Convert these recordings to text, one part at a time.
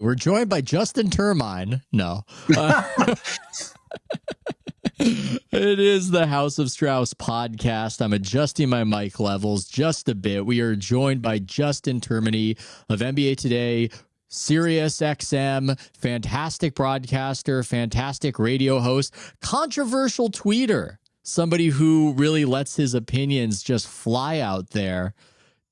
We're joined by Justin Termine. No. It is the House of Strauss podcast. I'm adjusting my mic levels just a bit. We are joined by Justin Termine of NBA Today, Sirius XM, fantastic broadcaster, fantastic radio host, controversial tweeter, somebody who really lets his opinions just fly out there.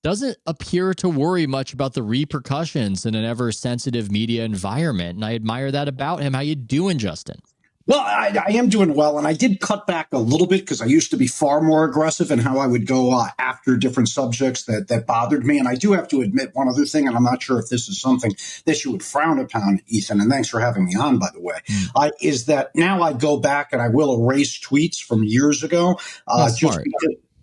Doesn't appear to worry much about the repercussions in an ever-sensitive media environment, and I admire that about him. How you doing, Justin? Well, I am doing well, and I did cut back a little bit because I used to be far more aggressive in how I would go after different subjects that bothered me. And I do have to admit one other thing, and I'm not sure if this is something that you would frown upon, Ethan, and thanks for having me on, by the way, is that now I go back and I will erase tweets from years ago just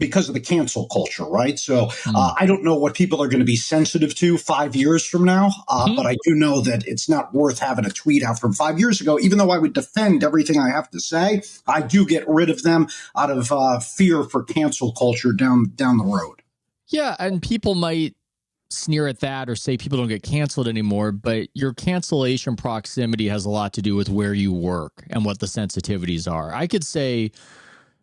because of the cancel culture, right? So I don't know what people are going to be sensitive to 5 years from now, but I do know that it's not worth having a tweet out from 5 years ago. Even though I would defend everything I have to say, I do get rid of them out of fear for cancel culture down the road. Yeah, and people might sneer at that or say people don't get canceled anymore, but your cancellation proximity has a lot to do with where you work and what the sensitivities are. I could say,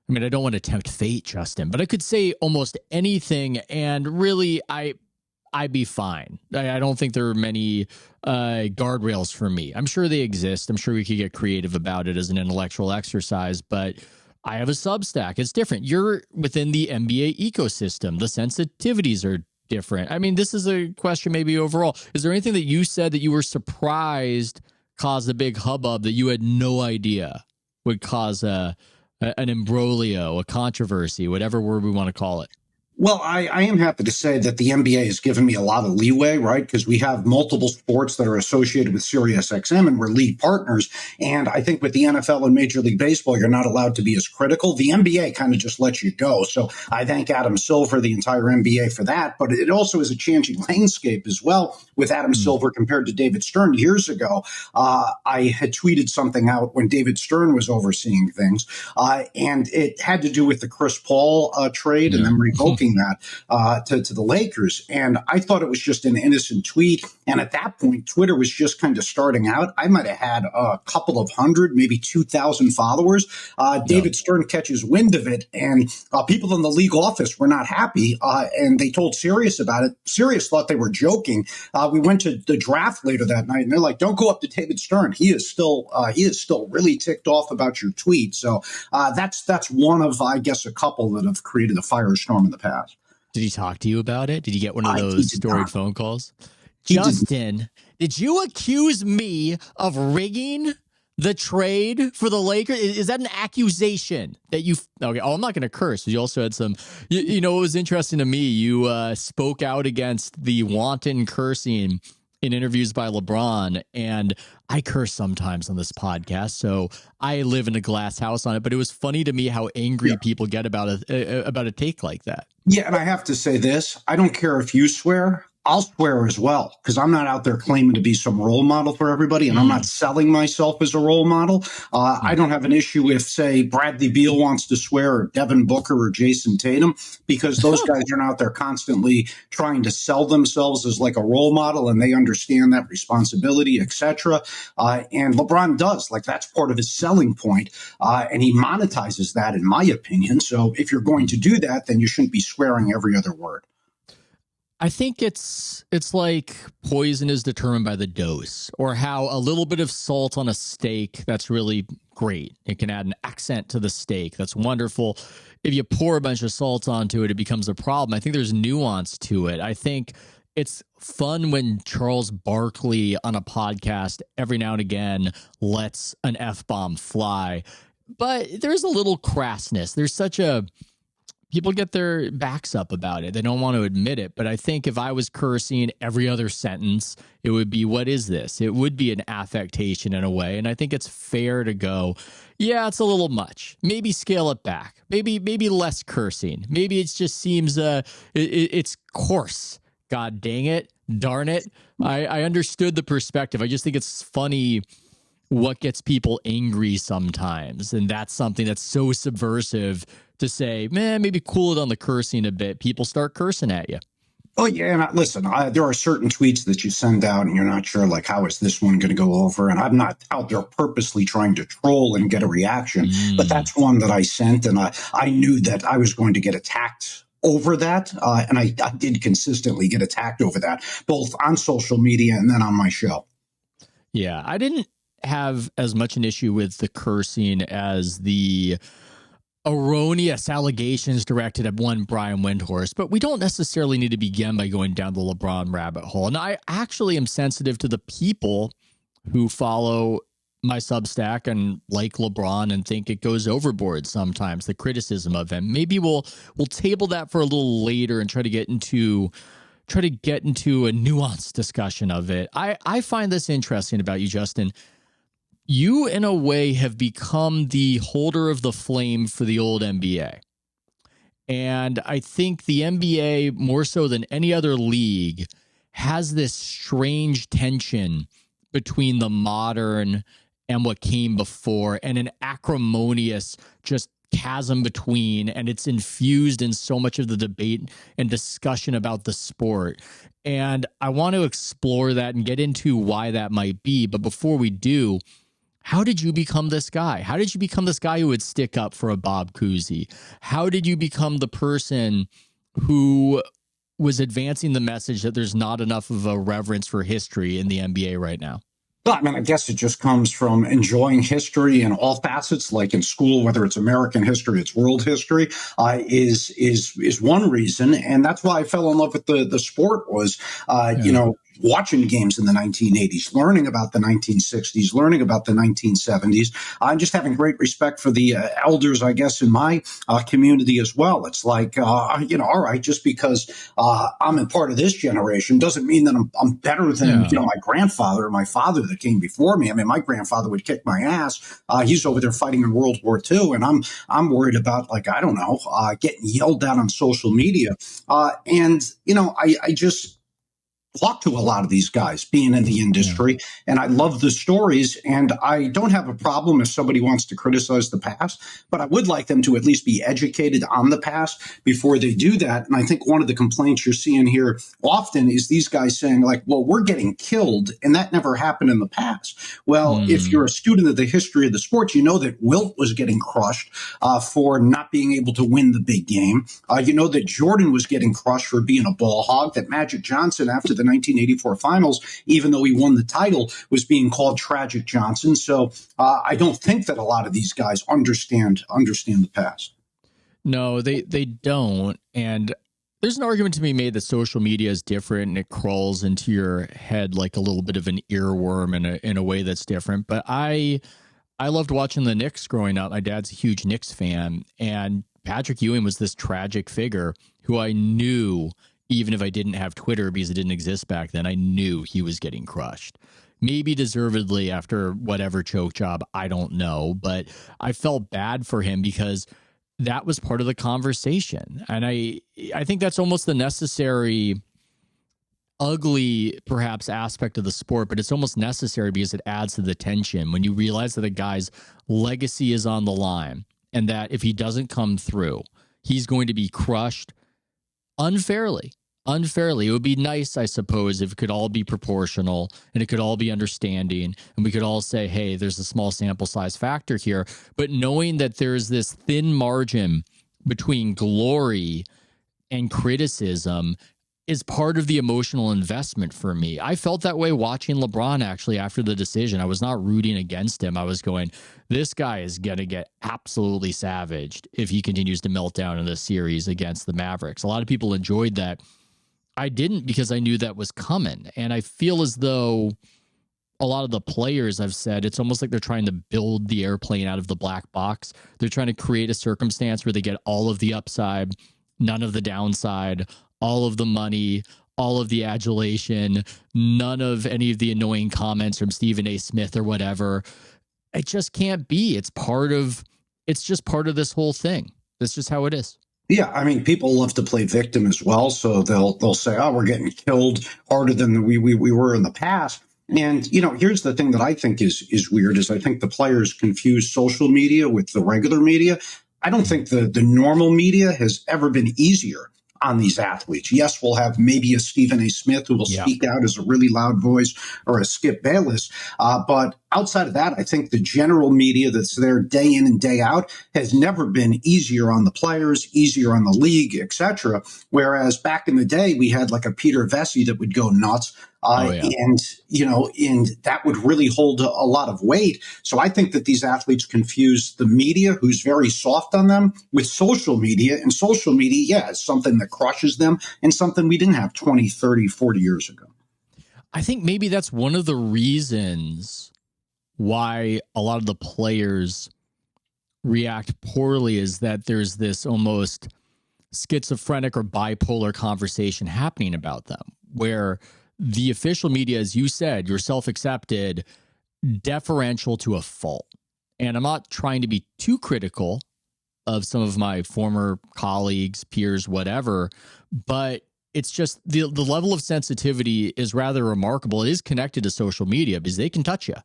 I mean, I don't want to tempt fate, Justin, but I could say almost anything, and really, I'd be fine. I don't think there are many guardrails for me. I'm sure they exist. I'm sure we could get creative about it as an intellectual exercise, but I have a Substack. It's different. You're within the NBA ecosystem. The sensitivities are different. I mean, this is a question maybe overall. Is there anything that you said that you were surprised caused a big hubbub that you had no idea would cause an imbroglio, a controversy, whatever word we want to call it? Well, I am happy to say that the NBA has given me a lot of leeway, right? Because we have multiple sports that are associated with Sirius XM and we're league partners. And I think with the NFL and Major League Baseball, you're not allowed to be as critical. The NBA kind of just lets you go. So I thank Adam Silver, the entire NBA, for that. But it also is a changing landscape as well with Adam Silver compared to David Stern. Years ago, I had tweeted something out when David Stern was overseeing things. And it had to do with the Chris Paul trade and then revoking that to the Lakers. And I thought it was just an innocent tweet. And at that point, Twitter was just kind of starting out. I might have had a couple of hundred, maybe 2,000 followers. David Stern catches wind of it, and people in the league office were not happy. And they told Sirius about it. Sirius thought they were joking. We went to the draft later that night, and they're like, "Don't go up to David Stern. He is still really ticked off about your tweet." So that's one of, I guess, a couple that have created a firestorm in the past. Did he talk to you about it? Did you get one of those storied phone calls? Justin, did you accuse me of rigging the trade for the Lakers? Is that an accusation that you... Okay, I'm not going to curse. You also had some... You know, it was interesting to me. You spoke out against the wanton cursing in interviews by LeBron, and I curse sometimes on this podcast, so I live in a glass house on it, but it was funny to me how angry people get about a take like that. Yeah, and I have to say this. I don't care if you swear. I'll swear as well, because I'm not out there claiming to be some role model for everybody, and I'm not selling myself as a role model. I don't have an issue if, say, Bradley Beal wants to swear, or Devin Booker or Jason Tatum, because those guys are out there constantly trying to sell themselves as like a role model, and they understand that responsibility, etc. And LeBron does. Like, that's part of his selling point, and he monetizes that, in my opinion. So if you're going to do that, then you shouldn't be swearing every other word. I think it's like poison is determined by the dose, or how a little bit of salt on a steak, that's really great. It can add an accent to the steak. That's wonderful. If you pour a bunch of salt onto it, it becomes a problem. I think there's nuance to it. I think it's fun when Charles Barkley on a podcast every now and again lets an F-bomb fly, but there's a little crassness. There's such a... People get their backs up about it. They don't want to admit it. But I think if I was cursing every other sentence, it would be, what is this? It would be an affectation in a way. And I think it's fair to go, yeah, it's a little much. Maybe scale it back. Maybe less cursing. Maybe it just seems it's coarse. God dang it. Darn it. I understood the perspective. I just think it's funny what gets people angry sometimes. And that's something that's so subversive to say, man, maybe cool it on the cursing a bit. People start cursing at you. Oh yeah, and listen, there are certain tweets that you send out, and you're not sure, like, how is this one going to go over? And I'm not out there purposely trying to troll and get a reaction, but Mm. that's one that I sent, and I knew that I was going to get attacked over that, and I did consistently get attacked over that, both on social media and then on my show. Yeah, I didn't have as much an issue with the cursing as the erroneous allegations directed at one Brian Windhorst, but we don't necessarily need to begin by going down the LeBron rabbit hole. And I actually am sensitive to the people who follow my Substack and like LeBron and think it goes overboard sometimes, the criticism of him. Maybe we'll table that for a little later and try to get into a nuanced discussion of it. I find this interesting about you, Justin. You, in a way, have become the holder of the flame for the old NBA. And I think the NBA, more so than any other league, has this strange tension between the modern and what came before, and an acrimonious just chasm between, and it's infused in so much of the debate and discussion about the sport. And I want to explore that and get into why that might be. But before we do, how did you become this guy? How did you become this guy who would stick up for a Bob Cousy? How did you become the person who was advancing the message that there's not enough of a reverence for history in the NBA right now? Well, I mean, I guess it just comes from enjoying history in all facets, like in school, whether it's American history, it's world history, is one reason, and that's why I fell in love with the sport. Was watching games in the 1980s, learning about the 1960s, learning about the 1970s. I'm just having great respect for the elders, I guess, in my community as well. It's like, all right, just because I'm a part of this generation doesn't mean that I'm better than my grandfather or my father that came before me. I mean, my grandfather would kick my ass. He's over there fighting in World War II, and I'm worried about, like, I don't know, getting yelled at on social media. I just talk to a lot of these guys being in the industry, and I love the stories, and I don't have a problem if somebody wants to criticize the past, but I would like them to at least be educated on the past before they do that. And I think one of the complaints you're seeing here often is these guys saying, like, well, we're getting killed, and that never happened in the past. Well, if you're a student of the history of the sport, you know that Wilt was getting crushed for not being able to win the big game. You know that Jordan was getting crushed for being a ball hog, that Magic Johnson, after the 1984 finals, even though he won the title, was being called Tragic Johnson. So I don't think that a lot of these guys understand the past. No, they don't. And there's an argument to be made that social media is different and it crawls into your head like a little bit of an earworm in a way that's different. But I loved watching the Knicks growing up. My dad's a huge Knicks fan, and Patrick Ewing was this tragic figure who I knew, even if I didn't have Twitter because it didn't exist back then, I knew he was getting crushed. Maybe deservedly after whatever choke job, I don't know. But I felt bad for him because that was part of the conversation. And I think that's almost the necessary, ugly, perhaps, aspect of the sport, but it's almost necessary because it adds to the tension when you realize that a guy's legacy is on the line and that if he doesn't come through, he's going to be crushed unfairly. It would be nice, I suppose, if it could all be proportional and it could all be understanding and we could all say, hey, there's a small sample size factor here. But knowing that there's this thin margin between glory and criticism is part of the emotional investment for me. I felt that way watching LeBron actually after the decision. I was not rooting against him. I was going, this guy is going to get absolutely savaged if he continues to melt down in this series against the Mavericks. A lot of people enjoyed that. I didn't, because I knew that was coming. And I feel as though a lot of the players have said it's almost like they're trying to build the airplane out of the black box. They're trying to create a circumstance where they get all of the upside, none of the downside, all of the money, all of the adulation, none of any of the annoying comments from Stephen A. Smith or whatever. It just can't be. It's just part of this whole thing. That's just how it is. Yeah, I mean, people love to play victim as well, so they'll say, "Oh, we're getting killed harder than we were in the past." And here's the thing that I think is weird: is I think the players confuse social media with the regular media. I don't think the normal media has ever been easier on these athletes. Yes, we'll have maybe a Stephen A. Smith who will speak out as a really loud voice, or a Skip Bayless. But outside of that, I think the general media that's there day in and day out has never been easier on the players, easier on the league, etc. Whereas back in the day, we had like a Peter Vesey that would go nuts. And that would really hold a lot of weight. So I think that these athletes confuse the media, who's very soft on them, with social media. And social media, yeah, is something that crushes them and something we didn't have 20, 30, 40 years ago. I think maybe that's one of the reasons why a lot of the players react poorly, is that there's this almost schizophrenic or bipolar conversation happening about them, where the official media, as you said, you're self-accepted, deferential to a fault. And I'm not trying to be too critical of some of my former colleagues, peers, whatever, but it's just the level of sensitivity is rather remarkable. It is connected to social media because they can touch you.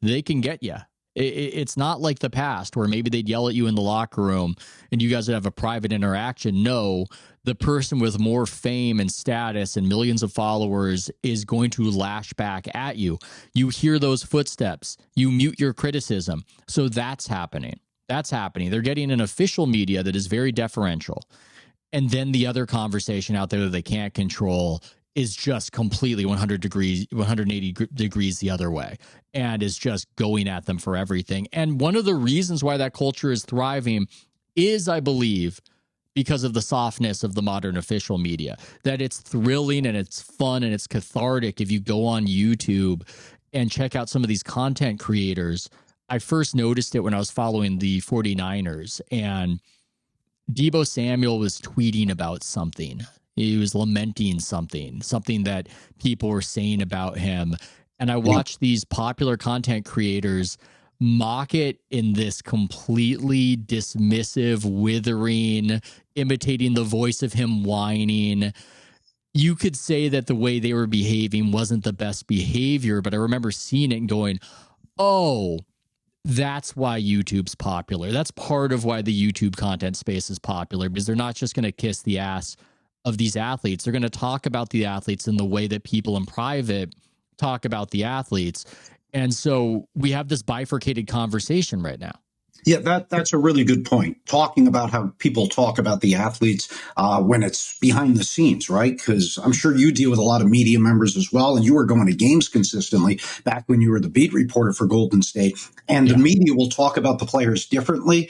They can get you. It's not like the past where maybe they'd yell at you in the locker room and you guys would have a private interaction. No, the person with more fame and status and millions of followers is going to lash back at you. You hear those footsteps. You mute your criticism. So that's happening. That's happening. They're getting an official media that is very deferential. And then the other conversation out there that they can't control is just completely 180 degrees the other way, and is just going at them for everything. And one of the reasons why that culture is thriving is, I believe, because of the softness of the modern official media, that it's thrilling and it's fun and it's cathartic. If you go on YouTube and check out some of these content creators, I first noticed it when I was following the 49ers, and Deebo Samuel was tweeting about something. He was lamenting something that people were saying about him. And I watched these popular content creators mock it in this completely dismissive, withering, imitating the voice of him whining. You could say that the way they were behaving wasn't the best behavior, but I remember seeing it and going, oh, that's why YouTube's popular. That's part of why the YouTube content space is popular, because they're not just going to kiss the ass of these athletes. They're going to talk about the athletes in the way that people in private talk about the athletes. And so we have this bifurcated conversation right now. Yeah, that's a really good point. Talking about how people talk about the athletes when it's behind the scenes, right? Because I'm sure you deal with a lot of media members as well, and you were going to games consistently back when you were the beat reporter for Golden State. And the media will talk about the players differently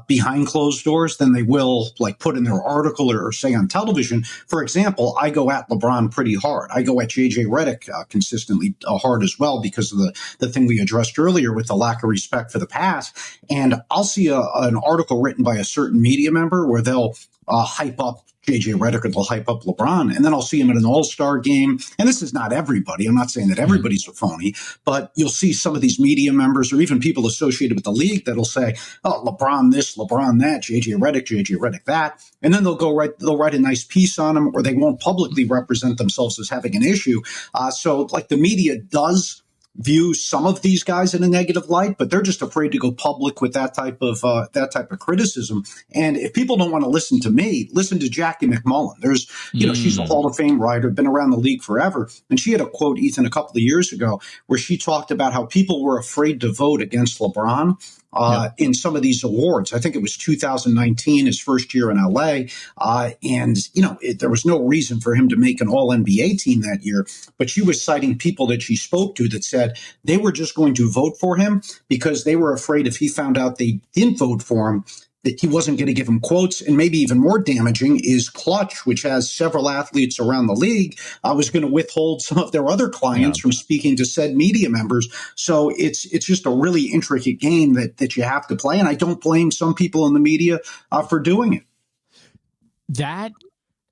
behind closed doors than they will like put in their article or say on television. For example, I go at LeBron pretty hard. I go at JJ Redick consistently hard as well, because of the thing we addressed earlier with the lack of respect for the past. And I'll see an article written by a certain media member where they'll hype up JJ Redick or they'll hype up LeBron, and then I'll see him at an all-star game. And this is not everybody. I'm not saying that everybody's a phony, but you'll see some of these media members or even people associated with the league that'll say, oh, LeBron this, LeBron that, JJ Redick that. And then they'll write a nice piece on him, or they won't publicly represent themselves as having an issue. So like the media does view some of these guys in a negative light, but they're just afraid to go public with that type of criticism. And if people don't want to listen to me, listen to Jackie McMullen. There's, she's a Hall of Fame writer, been around the league forever. And she had a quote, Ethan, a couple of years ago, where she talked about how people were afraid to vote against LeBron in some of these awards. I think it was 2019, his first year in LA. There was no reason for him to make an all NBA team that year, but she was citing people that she spoke to that said they were just going to vote for him because they were afraid if he found out they didn't vote for him, that he wasn't going to give him quotes. And maybe even more damaging is Clutch, which has several athletes around the league, was going to withhold some of their other clients from speaking to said media members. So it's just a really intricate game that you have to play. And I don't blame some people in the media for doing it.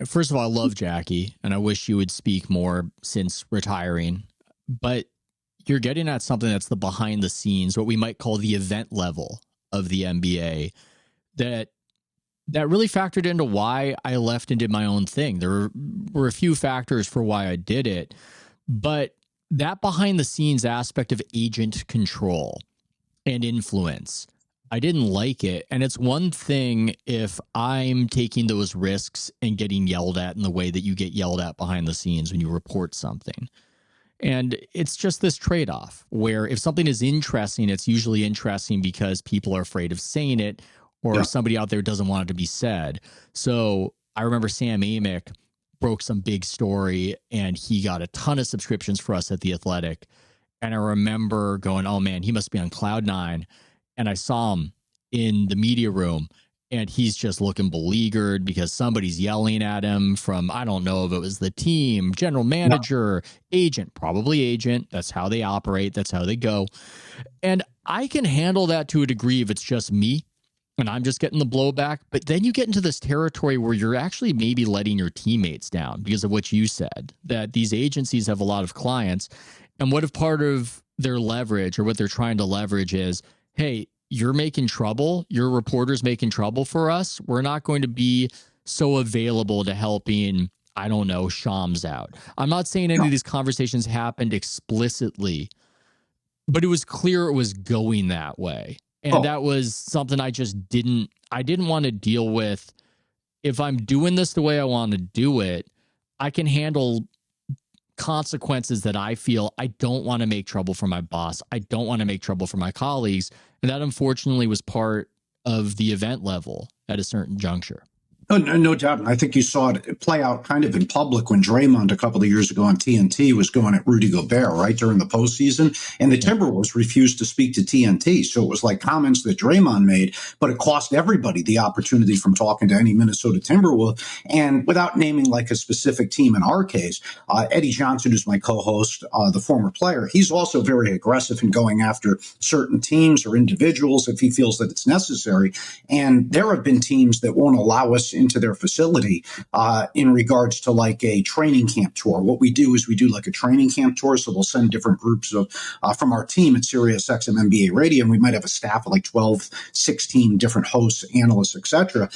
First of all, I love Jackie, and I wish you would speak more since retiring. But you're getting at something that's the behind the scenes, what we might call the event level of the NBA, that really factored into why I left and did my own thing. There were a few factors for why I did it, but that behind the scenes aspect of agent control and influence, I didn't like it. And it's one thing if I'm taking those risks and getting yelled at in the way that you get yelled at behind the scenes when you report something. And it's just this trade-off where if something is interesting, it's usually interesting because people are afraid of saying it, or somebody out there doesn't want it to be said. So I remember Sam Amick broke some big story and he got a ton of subscriptions for us at The Athletic. And I remember going, oh man, he must be on cloud nine. And I saw him in the media room and he's just looking beleaguered because somebody's yelling at him from, I don't know if it was the team, general manager, agent, probably agent. That's how they operate. That's how they go. And I can handle that to a degree if it's just me and I'm just getting the blowback. But then you get into this territory where you're actually maybe letting your teammates down because of what you said, that these agencies have a lot of clients. And what if part of their leverage or what they're trying to leverage is, hey, you're making trouble. Your reporter's making trouble for us. We're not going to be so available to helping, I don't know, Shams out. I'm not saying any of these conversations happened explicitly, but it was clear it was going that way. And that was something I didn't want to deal with. If I'm doing this the way I want to do it, I can handle consequences that I feel I don't want to make trouble for my boss. I don't want to make trouble for my colleagues. And that unfortunately was part of the event level at a certain juncture. Oh, no doubt. And I think you saw it play out kind of in public when Draymond a couple of years ago on TNT was going at Rudy Gobert, right, during the postseason. And the Timberwolves refused to speak to TNT. So it was like comments that Draymond made, but it cost everybody the opportunity from talking to any Minnesota Timberwolf. And without naming like a specific team in our case, Eddie Johnson, who's my co-host, the former player, he's also very aggressive in going after certain teams or individuals if he feels that it's necessary. And there have been teams that won't allow us into their facility in regards to like a training camp tour. What we do is we do like a training camp tour. So we'll send different groups of from our team at Sirius XM NBA Radio, and we might have a staff of like 12, 16 different hosts, analysts, etc.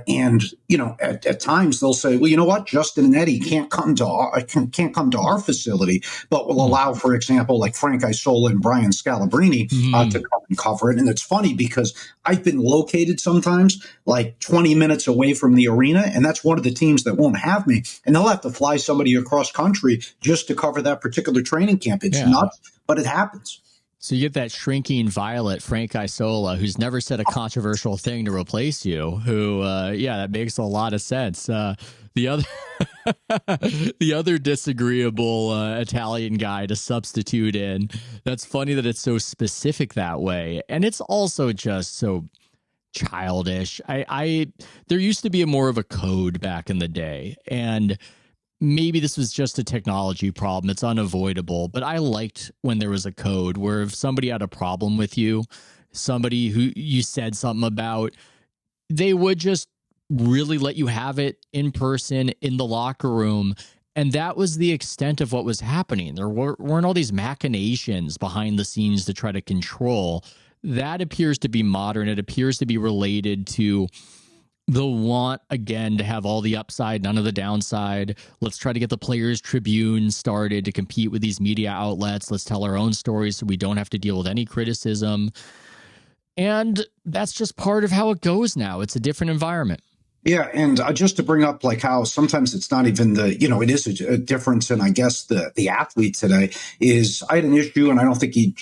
And you know, at times they'll say, well, you know what, Justin and Eddie can't come to our facility, but will allow, for example, like Frank Isola and Brian Scalabrine to come and cover it. And it's funny because I've been located sometimes like 20 minutes away from the arena, and that's one of the teams that won't have me. And they'll have to fly somebody across country just to cover that particular training camp. It's nuts, but it happens. So you get that shrinking violet, Frank Isola, who's never said a controversial thing to replace you, who, that makes a lot of sense. The other disagreeable Italian guy to substitute in. That's funny that it's so specific that way. And it's also just so childish. There used to be more of a code back in the day, and maybe this was just a technology problem. It's unavoidable, but I liked when there was a code where if somebody had a problem with you, somebody who you said something about, they would just really let you have it in person in the locker room. And that was the extent of what was happening. There weren't all these machinations behind the scenes to try to control. That appears to be modern. It appears to be related to the want, again, to have all the upside, none of the downside. Let's try to get the Players Tribune started to compete with these media outlets. Let's tell our own stories so we don't have to deal with any criticism. And that's just part of how it goes now. It's a different environment. Yeah, and just to bring up like how sometimes it's not even it is a difference in, I guess, the athlete today is I had an issue, and I don't think he'd,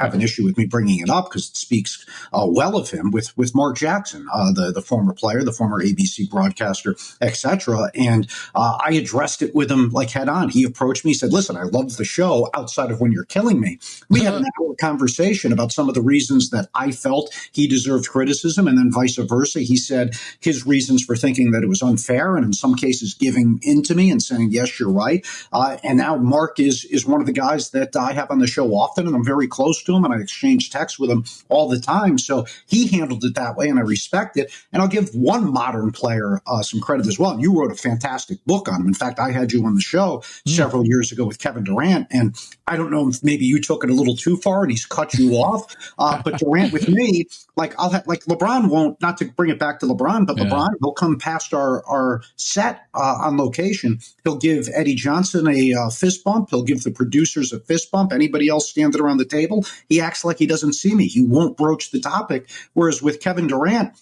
have an issue with me bringing it up because it speaks well of him with Mark Jackson, the former player, the former ABC broadcaster, etc. And I addressed it with him like head on. He approached me, he said, listen, I love the show outside of When You're Killing Me. We had an hour conversation about some of the reasons that I felt he deserved criticism, and then vice versa. He said his reasons for thinking that it was unfair, and in some cases giving in to me and saying, yes, you're right. And now Mark is one of the guys that I have on the show often, and I'm very close to him, and I exchange texts with him all the time. So he handled it that way, and I respect it. And I'll give one modern player some credit as well. You wrote a fantastic book on him. In fact, I had you on the show several years ago with Kevin Durant, and I don't know if maybe you took it a little too far and he's cut you off. But Durant with me, like LeBron won't, not to bring it back to LeBron, but LeBron, he'll come past our set on location. He'll give Eddie Johnson a fist bump. He'll give the producers a fist bump. Anybody else standing around the table, he acts like he doesn't see me. He won't broach the topic. Whereas with Kevin Durant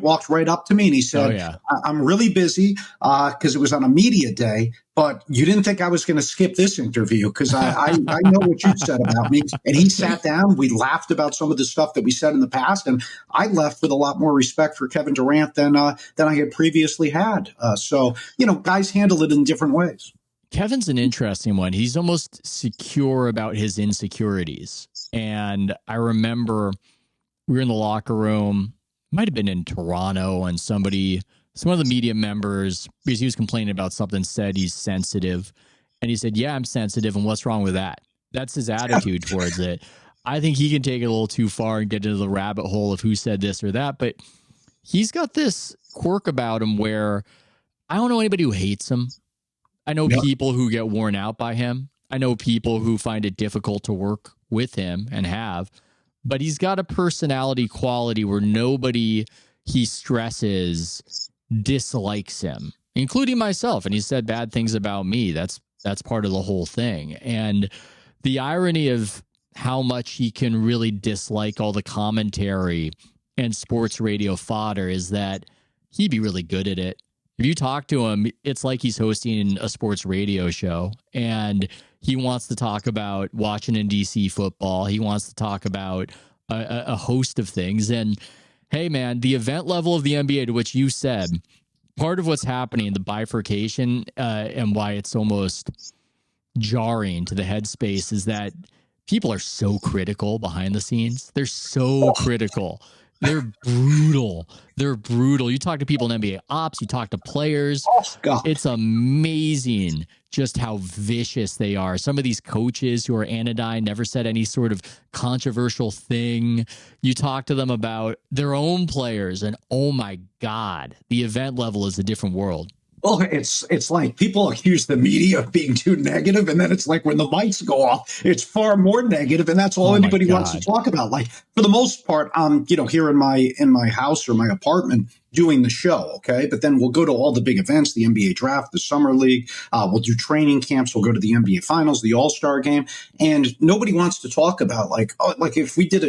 walked right up to me and he said, I'm really busy because it was on a media day, but you didn't think I was going to skip this interview because I know what you said about me. And he sat down. We laughed about some of the stuff that we said in the past. And I left with a lot more respect for Kevin Durant than I had previously had. So, guys handle it in different ways. Kevin's an interesting one. He's almost secure about his insecurities. And I remember we were in the locker room, might have been in Toronto, and some of the media members, because he was complaining about something, said he's sensitive. And he said, yeah, I'm sensitive. And what's wrong with that? That's his attitude towards it. I think he can take it a little too far and get into the rabbit hole of who said this or that. But he's got this quirk about him where I don't know anybody who hates him. I know people who get worn out by him. I know people who find it difficult to work with him and have. But he's got a personality quality where nobody he stresses dislikes him, including myself. And he said bad things about me. That's part of the whole thing. And the irony of how much he can really dislike all the commentary and sports radio fodder is that he'd be really good at it. If you talk to him, it's like he's hosting a sports radio show, and he wants to talk about Washington, D.C. football. He wants to talk about a host of things. And hey, man, the event level of the NBA, to which you said, part of what's happening, the bifurcation and why it's almost jarring to the headspace is that people are so critical behind the scenes. They're so critical. They're brutal. They're brutal. You talk to people in NBA ops, you talk to players. It's amazing just how vicious they are. Some of these coaches who are anodyne, never said any sort of controversial thing. You talk to them about their own players, and oh my God, the event level is a different world. Well, it's like people accuse the media of being too negative, and then it's like when the mics go off, it's far more negative, and that's all anybody wants to talk about. Like for the most part, here in my house or my apartment doing the show, okay? But then we'll go to all the big events, the NBA draft, the summer league, we'll do training camps, we'll go to the NBA finals, the All-Star game, and nobody wants to talk about like if we did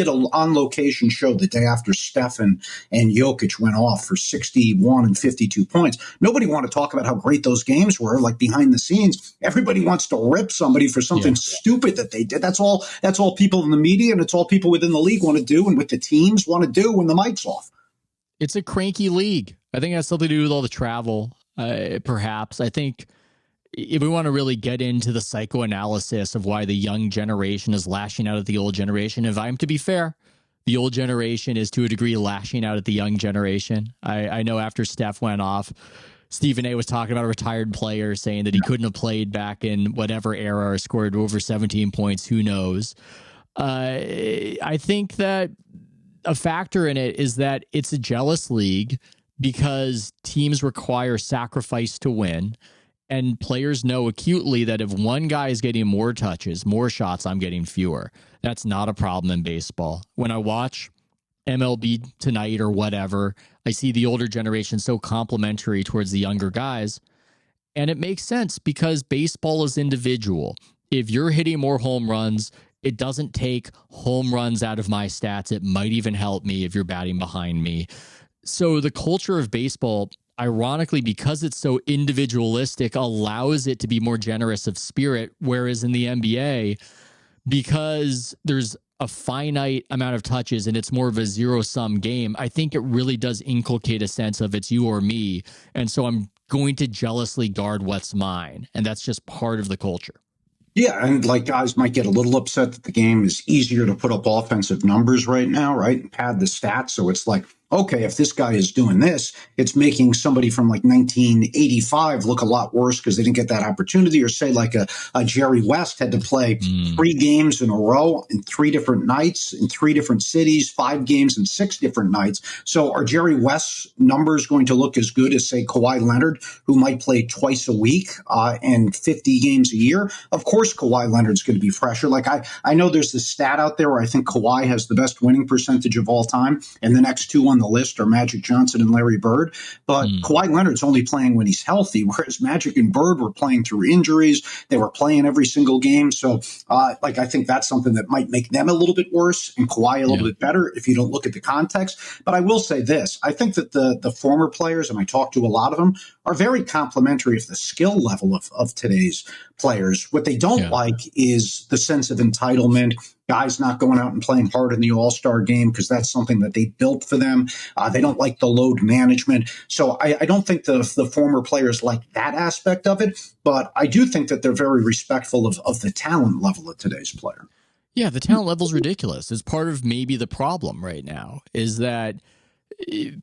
a on location show the day after Steph and Jokic went off for 61 and 52 points. Nobody want to talk about how great those games were, like behind the scenes. Everybody wants to rip somebody for something stupid that they did. That's all people in the media and it's all people within the league want to do and what the teams want to do when the mic's off. It's a cranky league. I think it has something to do with all the travel, perhaps. I think if we want to really get into the psychoanalysis of why the young generation is lashing out at the old generation, if I'm to be fair, the old generation is to a degree lashing out at the young generation. I know after Steph went off, Stephen A was talking about a retired player saying that he couldn't have played back in whatever era or scored over 17 points. Who knows? I think that a factor in it is that it's a jealous league because teams require sacrifice to win. And players know acutely that if one guy is getting more touches, more shots, I'm getting fewer. That's not a problem in baseball. When I watch MLB tonight or whatever, I see the older generation so complimentary towards the younger guys. And it makes sense because baseball is individual. If you're hitting more home runs, it doesn't take home runs out of my stats. It might even help me if you're batting behind me. So the culture of baseball, ironically, because it's so individualistic, allows it to be more generous of spirit. Whereas in the NBA, because there's a finite amount of touches and it's more of a zero-sum game, I think it really does inculcate a sense of it's you or me. And so I'm going to jealously guard what's mine. And that's just part of the culture. Yeah, and like guys might get a little upset that the game is easier to put up offensive numbers right now, right? And pad the stats. So it's like, okay, if this guy is doing this, it's making somebody from like 1985 look a lot worse because they didn't get that opportunity. Or say like a Jerry West had to play 3 games in a row in 3 different nights in 3 different cities, 5 games in 6 different nights. So are Jerry West's numbers going to look as good as, say, Kawhi Leonard, who might play twice a week and 50 games a year? Of course, Kawhi Leonard's going to be fresher. Like I know there's this stat out there where I think Kawhi has the best winning percentage of all time, and the next 2 on the list are Magic Johnson and Larry Bird. But Kawhi Leonard's only playing when he's healthy, whereas Magic and Bird were playing through injuries. They were playing every single game. So, I think that's something that might make them a little bit worse and Kawhi a little bit better if you don't look at the context. But I will say this. I think that the former players, and I talked to a lot of them, are very complimentary of the skill level of today's players. What they don't like is the sense of entitlement, guys not going out and playing hard in the All-Star game because that's something that they built for them. They don't like the load management. So I don't think the former players like that aspect of it, but I do think that they're very respectful of the talent level of today's player. Yeah, the talent level is ridiculous. It's part of maybe the problem right now is that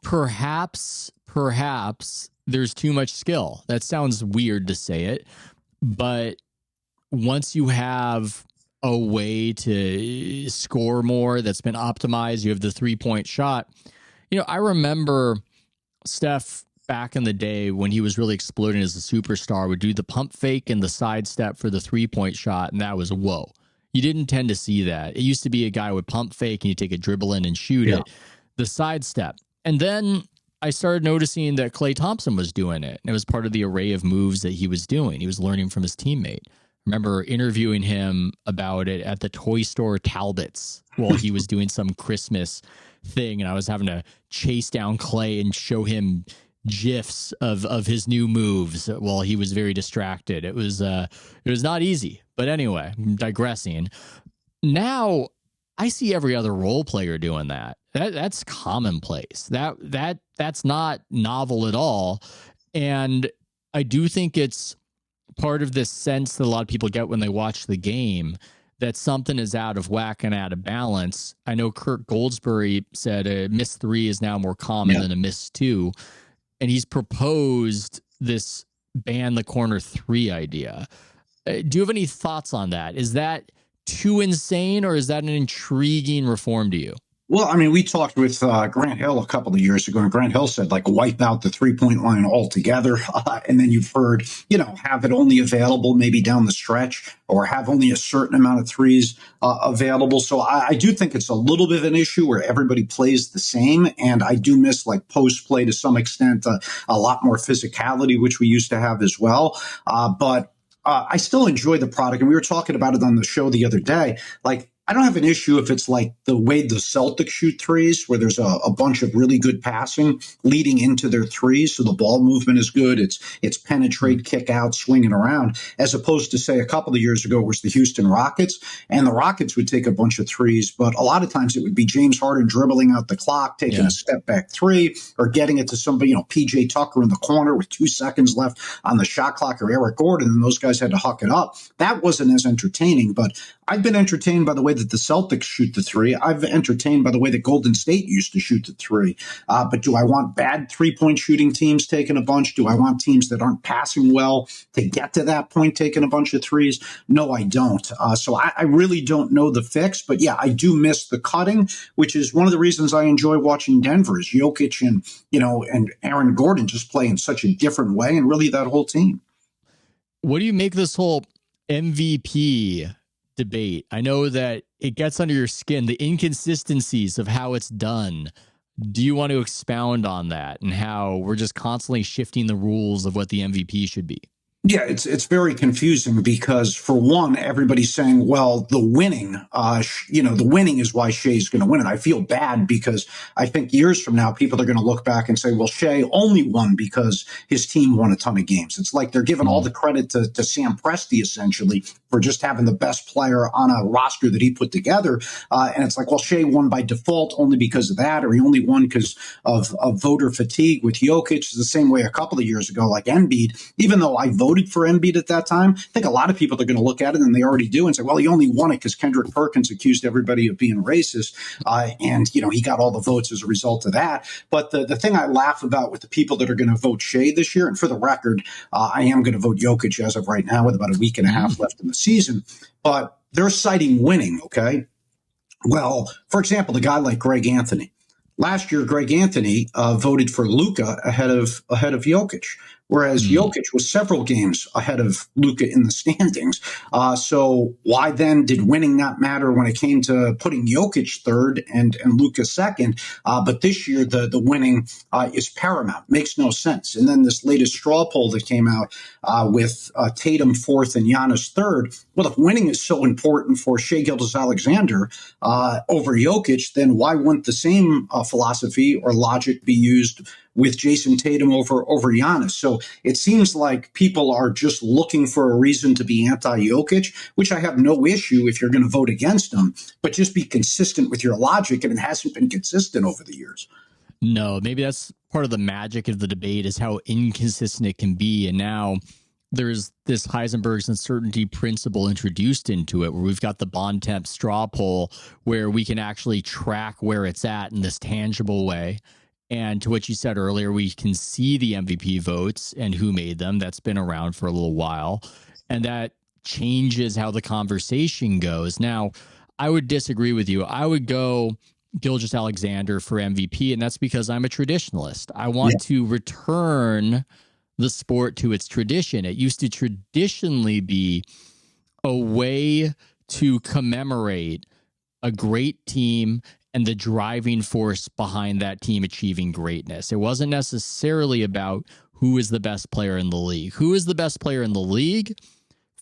perhaps there's too much skill. That sounds weird to say it, but once you have a way to score more that's been optimized, you have the 3-point shot. I remember Steph back in the day when he was really exploding as a superstar would do the pump fake and the sidestep for the 3-point shot, and that was whoa. You didn't tend to see that. It used to be a guy would pump fake and you take a dribble in and shoot it. The sidestep. And then I started noticing that Klay Thompson was doing it. And it was part of the array of moves that he was doing. He was learning from his teammate. I remember interviewing him about it at the toy store Talbot's while he was doing some Christmas thing. And I was having to chase down Klay and show him GIFs of his new moves while he was very distracted. It was not easy. But anyway, I'm digressing. Now I see every other role player doing that. That's commonplace. That's not novel at all. And I do think it's part of this sense that a lot of people get when they watch the game that something is out of whack and out of balance. I know Kirk Goldsberry said a missed 3 is now more common than a missed 2. And he's proposed this ban the corner 3 idea. Do you have any thoughts on that? Is that too insane, or is that an intriguing reform to you? Well, I mean, we talked with Grant Hill a couple of years ago, and Grant Hill said, wipe out the 3-point line altogether. And then you've heard, have it only available maybe down the stretch or have only a certain amount of threes available. So I do think it's a little bit of an issue where everybody plays the same. And I do miss post play to some extent, a lot more physicality, which we used to have as well. But I still enjoy the product. And we were talking about it on the show the other day. I don't have an issue if it's like the way the Celtics shoot threes, where there's a bunch of really good passing leading into their threes. So the ball movement is good. It's penetrate, kick out, swinging around, as opposed to, say, a couple of years ago was the Houston Rockets. And the Rockets would take a bunch of threes, but a lot of times it would be James Harden dribbling out the clock, taking a step back 3, or getting it to somebody, PJ Tucker in the corner with 2 seconds left on the shot clock, or Eric Gordon, and those guys had to huck it up. That wasn't as entertaining, but I've been entertained by the way that the Celtics shoot the 3. I've entertained by the way that Golden State used to shoot the 3. But do I want bad 3-point shooting teams taking a bunch? Do I want teams that aren't passing well to get to that point taking a bunch of threes? No, I don't. So I really don't know the fix. But yeah, I do miss the cutting, which is one of the reasons I enjoy watching Denver, is Jokic and Aaron Gordon just play in such a different way, and really that whole team. What do you make this whole MVP debate? I know that it gets under your skin, the inconsistencies of how it's done. Do you want to expound on that and how we're just constantly shifting the rules of what the MVP should be? Yeah, it's very confusing because, for one, everybody's saying, well, the winning is why Shea's going to win it. I feel bad because I think years from now, people are going to look back and say, well, Shea only won because his team won a ton of games. It's like they're giving all the credit to Sam Presti, essentially, for just having the best player on a roster that he put together. And it's like, well, Shea won by default only because of that, or he only won because of voter fatigue with Jokic. It's the same way a couple of years ago, like Embiid, even though I voted for Embiid at that time, I think a lot of people are going to look at it, and they already do, and say, well, he only won it because Kendrick Perkins accused everybody of being racist. And he got all the votes as a result of that. But the thing I laugh about with the people that are going to vote Shea this year, and for the record, I am going to vote Jokic as of right now with about a week and a half left in the season, but they're citing winning, okay? Well, for example, a guy like Greg Anthony. Last year, Greg Anthony voted for Luka ahead of Jokic. whereas Jokic was several games ahead of Luka in the standings. So why then did winning not matter when it came to putting Jokic third and Luka second? But this year, the winning is paramount. Makes no sense. And then this latest straw poll that came out with Tatum fourth and Giannis third. Well, if winning is so important for Shai Gilgeous-Alexander over Jokic, then why wouldn't the same philosophy or logic be used with Jason Tatum over Giannis? So it seems like people are just looking for a reason to be anti-Jokic, which I have no issue if you're going to vote against him, but just be consistent with your logic, and it hasn't been consistent over the years. No, maybe that's part of the magic of the debate is how inconsistent it can be. And now there's this Heisenberg's uncertainty principle introduced into it, where we've got the Bontemps straw poll where we can actually track where it's at in this tangible way. And to what you said earlier, we can see the MVP votes and who made them. That's been around for a little while. And that changes how the conversation goes. Now, I would disagree with you. I would go Gilgeous-Alexander for MVP, and that's because I'm a traditionalist. I want to return the sport to its tradition. It used to traditionally be a way to commemorate a great team and the driving force behind that team achieving greatness. It wasn't necessarily about who is the best player in the league. Who is the best player in the league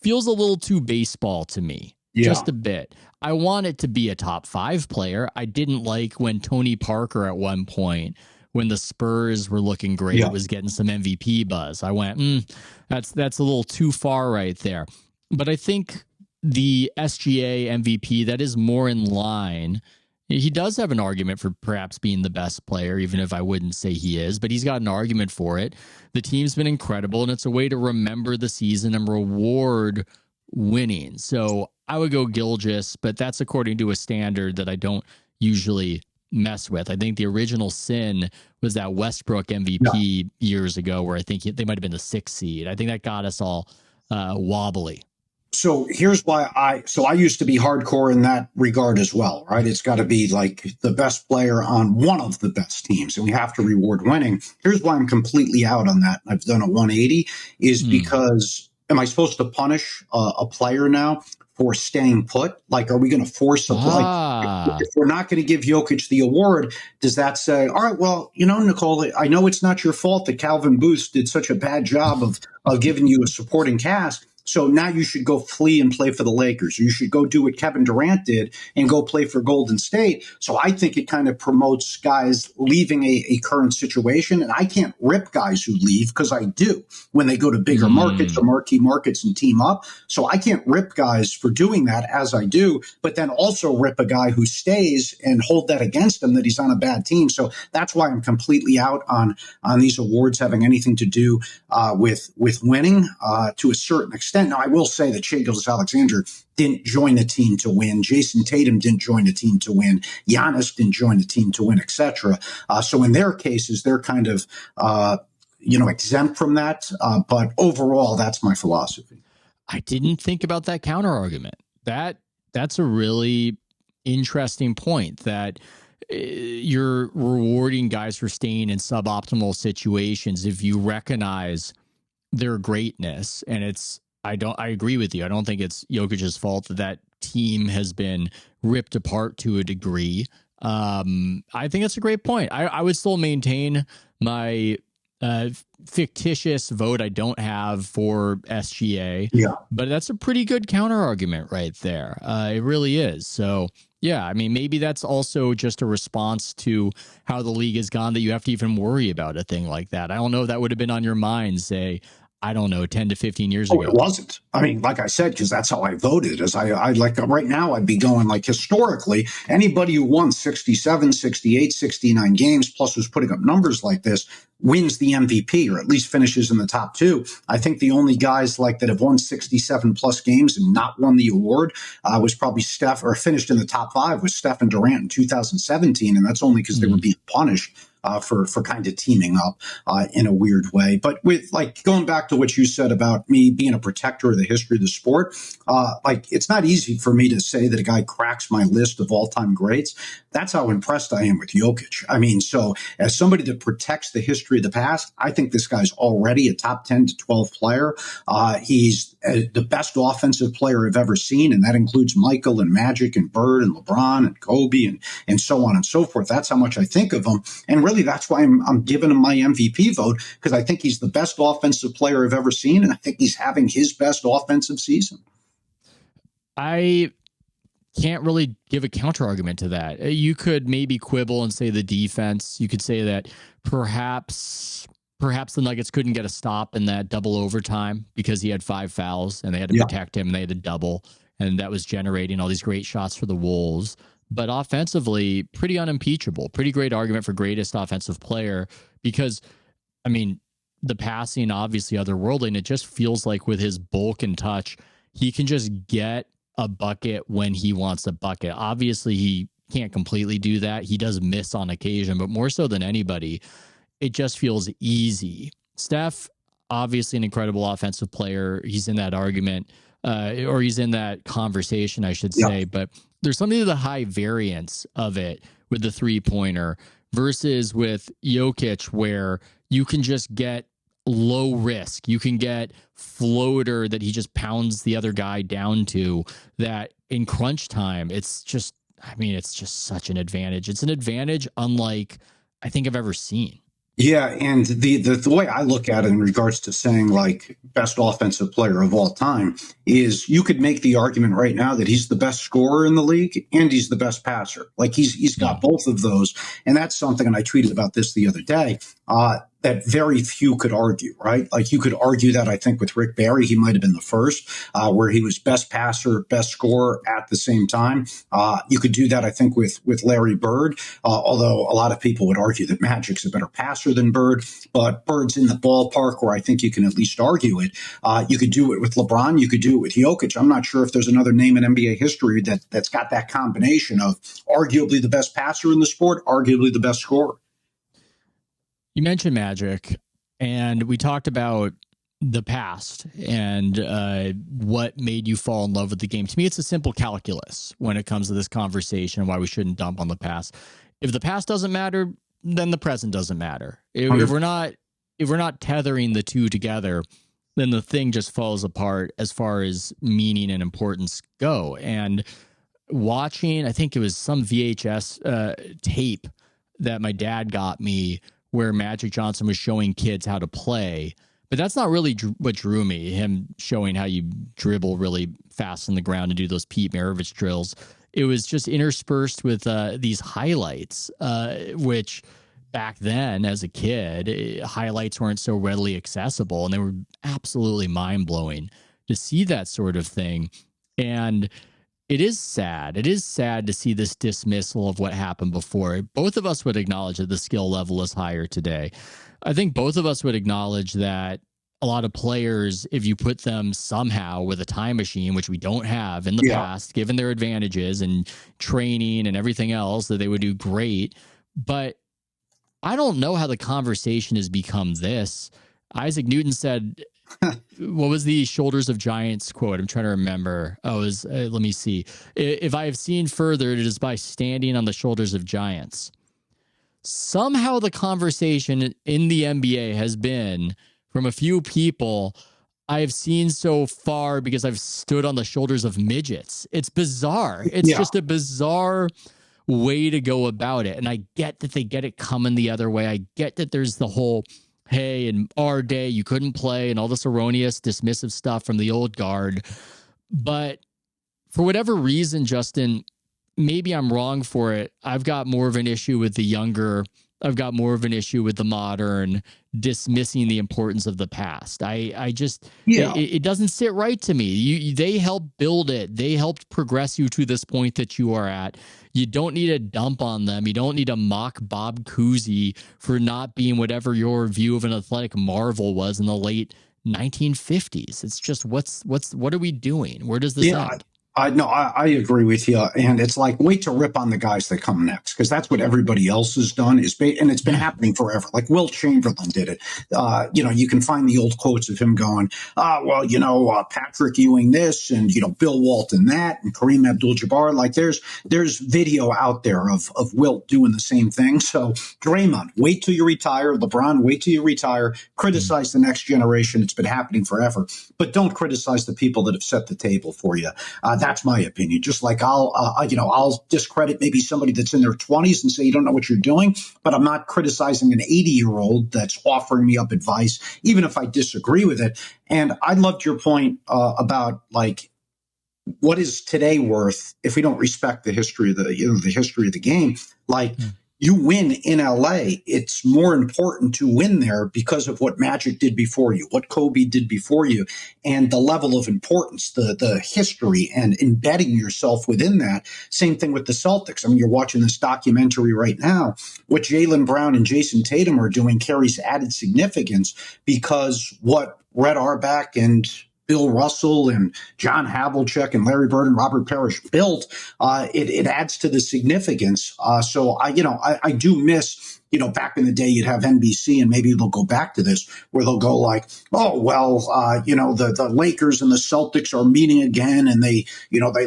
feels a little too baseball to me. Just a bit. I want it to be a top 5 player. I didn't like when Tony Parker at one point, when the Spurs were looking great, was getting some MVP buzz. I went, that's a little too far right there. But I think the SGA MVP, that is more in line. He does have an argument for perhaps being the best player, even if I wouldn't say he is, but he's got an argument for it. The team's been incredible, and it's a way to remember the season and reward winning. So I would go Gilgeous, but that's according to a standard that I don't usually mess with. I think the original sin was that Westbrook MVP years ago, where I think they might have been the 6th seed. I think that got us all wobbly. So here's why I used to be hardcore in that regard as well, right? It's got to be like the best player on one of the best teams, and we have to reward winning. Here's why I'm completely out on that. I've done a 180 is because am I supposed to punish a player now for staying put? Like, are we going to force a play? If we're not going to give Jokic the award, does that say, all right, well, Nikola, I know it's not your fault that Calvin Booth did such a bad job of giving you a supporting cast. So now you should go flee and play for the Lakers. You should go do what Kevin Durant did and go play for Golden State. So I think it kind of promotes guys leaving a current situation. And I can't rip guys who leave, because I do when they go to bigger markets or marquee markets and team up. So I can't rip guys for doing that, as I do, but then also rip a guy who stays and hold that against him that he's on a bad team. So that's why I'm completely out on these awards having anything to do with winning to a certain extent. Now, I will say that Shai Gilgeous-Alexander didn't join the team to win. Jason Tatum didn't join the team to win. Giannis didn't join the team to win, etc. So in their cases, they're kind of exempt from that. But overall, that's my philosophy. I didn't think about that counter argument. That's a really interesting point, that you're rewarding guys for staying in suboptimal situations if you recognize their greatness. And I agree with you. I don't think it's Jokic's fault that team has been ripped apart to a degree. I think that's a great point. I would still maintain my fictitious vote I don't have for SGA. But that's a pretty good counter argument right there. It really is. So yeah, I mean, maybe that's also just a response to how the league has gone, that you have to even worry about a thing like that. I don't know if that would have been on your mind, say, I don't know, 10 to 15 years ago. It wasn't. I mean, like I said, because that's how I voted. As I like right now, I'd be going like historically, anybody who won 67, 68, 69 games, plus was putting up numbers like this, wins the MVP, or at least finishes in the top 2. I think the only guys like that have won 67 plus games and not won the award was probably Steph, or finished in the top 5 was Steph and Durant in 2017. And that's only because they were being punished for kind of teaming up in a weird way. But with like going back to what you said about me being a protector of the history of the sport, like it's not easy for me to say that a guy cracks my list of all-time greats. That's how impressed I am with Jokic. I mean, so as somebody that protects the history of the past, I think this guy's already a top 10 to 12 player. He's the best offensive player I've ever seen, and that includes Michael and Magic and Bird and LeBron and Kobe and so on and so forth. That's how much I think of him. And really, that's why I'm giving him my MVP vote, because I think he's the best offensive player I've ever seen, and I think he's having his best offensive season. I can't really give a counter argument to that. You could maybe quibble and say the defense. You could say that perhaps the Nuggets couldn't get a stop in that double overtime because he had 5 fouls and they had to protect him and they had to double, and that was generating all these great shots for the Wolves. But offensively, pretty unimpeachable. Pretty great argument for greatest offensive player because, I mean, the passing obviously otherworldly, and it just feels like with his bulk and touch, he can just get a bucket when he wants a bucket. Obviously, he can't completely do that. He does miss on occasion, but more so than anybody, it just feels easy. Steph, obviously an incredible offensive player. He's in that argument, or he's in that conversation, I should say. But there's something to the high variance of it with the three-pointer versus with Jokic, where you can just get low risk. You can get floater that he just pounds the other guy down to, that in crunch time, it's just such an advantage. It's an advantage unlike I think I've ever seen. Yeah, and the way I look at it in regards to saying like best offensive player of all time is you could make the argument right now that he's the best scorer in the league and he's the best passer. Like he's got both of those, and that's something. And I tweeted about this the other day. That very few could argue, right? Like you could argue that I think with Rick Barry, he might have been the first, where he was best passer, best scorer at the same time. You could do that, I think, with Larry Bird, although a lot of people would argue that Magic's a better passer than Bird, but Bird's in the ballpark where I think you can at least argue it. You could do it with LeBron. You could do it with Jokic. I'm not sure if there's another name in NBA history that's got that combination of arguably the best passer in the sport, arguably the best scorer. You mentioned Magic, and we talked about the past and what made you fall in love with the game. To me, it's a simple calculus when it comes to this conversation, why we shouldn't dump on the past. If the past doesn't matter, then the present doesn't matter. If we're not tethering the two together, then the thing just falls apart as far as meaning and importance go. And watching, I think it was some VHS tape that my dad got me, where Magic Johnson was showing kids how to play. But that's not really what drew me, him showing how you dribble really fast on the ground and do those Pete Maravich drills. It was just interspersed with these highlights, which back then as a kid, highlights weren't so readily accessible, and they were absolutely mind-blowing to see that sort of thing. And it is sad. It is sad to see this dismissal of what happened before. Both of us would acknowledge that the skill level is higher today. I think both of us would acknowledge that a lot of players, if you put them somehow with a time machine, which we don't have in the past, given their advantages and training and everything else, that they would do great. But I don't know how the conversation has become this. Isaac Newton said, what was the shoulders of giants quote? I'm trying to remember. Oh, it was, let me see. If I have seen further, it is by standing on the shoulders of giants. Somehow the conversation in the NBA has been from a few people I have seen so far because I've stood on the shoulders of midgets. It's bizarre. It's just a bizarre way to go about it. And I get that they get it coming the other way. I get that there's the whole, hey, in our day, you couldn't play and all this erroneous, dismissive stuff from the old guard. But for whatever reason, Justin, maybe I'm wrong for it. I've got more of an issue with the younger. I've got more of an issue with the modern, dismissing the importance of the past. I just, it doesn't sit right to me. They helped build it. They helped progress you to this point that you are at. You don't need to dump on them. You don't need to mock Bob Cousy for not being whatever your view of an athletic marvel was in the late 1950s. It's just, what are we doing? Where does this end? No, I agree with you. And it's like, wait to rip on the guys that come next, because that's what everybody else has done. And it's been happening forever. Like Will Chamberlain did it. You can find the old quotes of him going, Patrick Ewing this, and, Bill Walton that, and Kareem Abdul-Jabbar. Like there's video out there of Wilt doing the same thing. So Draymond, wait till you retire. LeBron, wait till you retire. Criticize the next generation. It's been happening forever. But don't criticize the people that have set the table for you. That's my opinion. Just like I'll discredit maybe somebody that's in their 20s and say you don't know what you're doing, but I'm not criticizing an 80-year-old that's offering me up advice, even if I disagree with it. And I loved your point about like, what is today worth if we don't respect the history of the history of the game? Like. You win in LA. It's more important to win there because of what Magic did before you, what Kobe did before you, and the level of importance, the history, and embedding yourself within that. Same thing with the Celtics. I mean, you're watching this documentary right now. What Jaylen Brown and Jason Tatum are doing carries added significance because what Red Auerbach and Bill Russell and John Havlicek and Larry Bird and Robert Parrish built, it adds to the significance. So I do miss, back in the day you'd have NBC, and maybe they'll go back to this where they'll go like, oh, well, the Lakers and the Celtics are meeting again. And they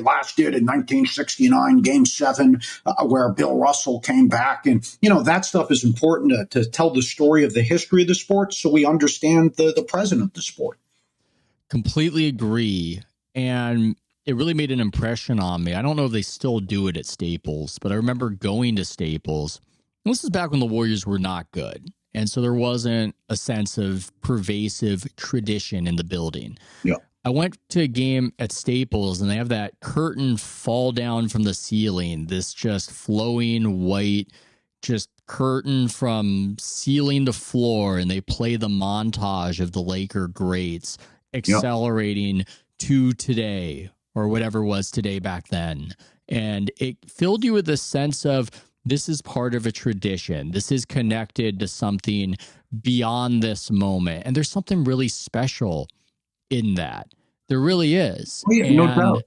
last did in 1969, Game 7, where Bill Russell came back. And, that stuff is important to tell the story of the history of the sport so we understand the present of the sport. Completely agree. And it really made an impression on me. I don't know if they still do it at Staples, but I remember going to Staples. This is back when the Warriors were not good. And so there wasn't a sense of pervasive tradition in the building. Yeah. I went to a game at Staples and they have that curtain fall down from the ceiling, this just flowing white, just curtain from ceiling to floor. And they play the montage of the Laker greats accelerating to today or whatever was today back then. And it filled you with a sense of this is part of a tradition. This is connected to something beyond this moment. And there's something really special in that. There really is. Oh, yeah, no doubt.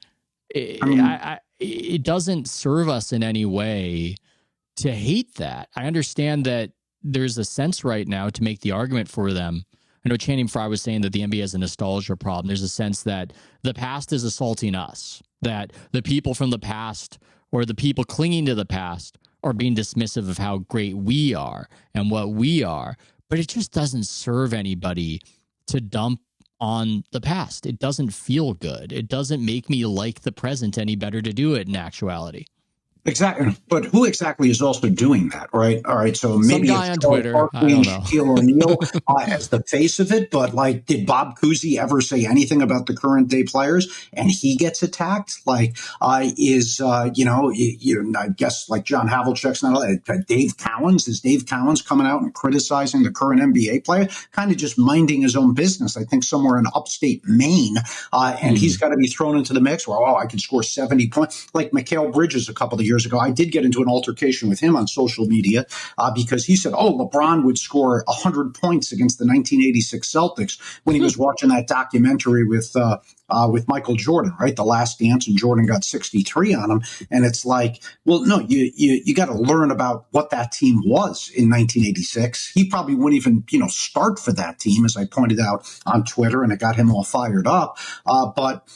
It doesn't serve us in any way to hate that. I understand that there's a sense right now to make the argument for them. I know Channing Frye was saying that the NBA has a nostalgia problem. There's a sense that the past is assaulting us, that the people from the past or the people clinging to the past are being dismissive of how great we are and what we are. But it just doesn't serve anybody to dump on the past. It doesn't feel good. It doesn't make me like the present any better to do it in actuality. Exactly, but who exactly is also doing that, right? All right, so maybe some guy on Twitter, I don't know, Shaquille O'Neal as the face of it, but like, did Bob Cousy ever say anything about the current day players? And he gets attacked. Like, I guess like John Havlicek's not Dave Cowens. Is Dave Cowens coming out and criticizing the current NBA player? Kind of just minding his own business. I think somewhere in upstate Maine, and he's got to be thrown into the mix. Where I can score 70 points, like Mikal Bridges a couple of years ago. I did get into an altercation with him on social media because he said, LeBron would score 100 points against the 1986 Celtics when he was watching that documentary with Michael Jordan, right? The Last Dance, and Jordan got 63 on him. And it's like, well, no, you got to learn about what that team was in 1986. He probably wouldn't even, start for that team, as I pointed out on Twitter, and it got him all fired up. But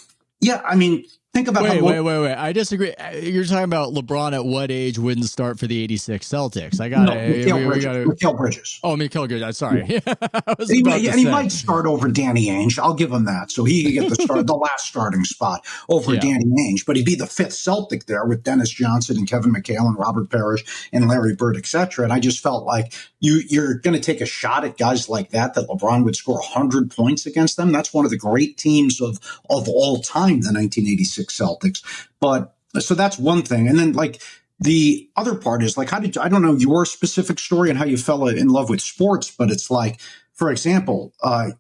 yeah, I mean, think about wait. I disagree. You're talking about LeBron at what age wouldn't start for the 86 Celtics? I got it. Mikal Bridges. Oh, Mikal Bridges. Sorry. Yeah. He might start over Danny Ainge. I'll give him that. So he could get the last starting spot over Danny Ainge, but he'd be the fifth Celtic there with Dennis Johnson and Kevin McHale and Robert Parrish and Larry Bird, etc. And I just felt like you're going to take a shot at guys like that LeBron would score 100 points against them. That's one of the great teams of all time, the 1986 Celtics. But so that's one thing. And then like the other part is like, I don't know your specific story and how you fell in love with sports, but it's like, for example,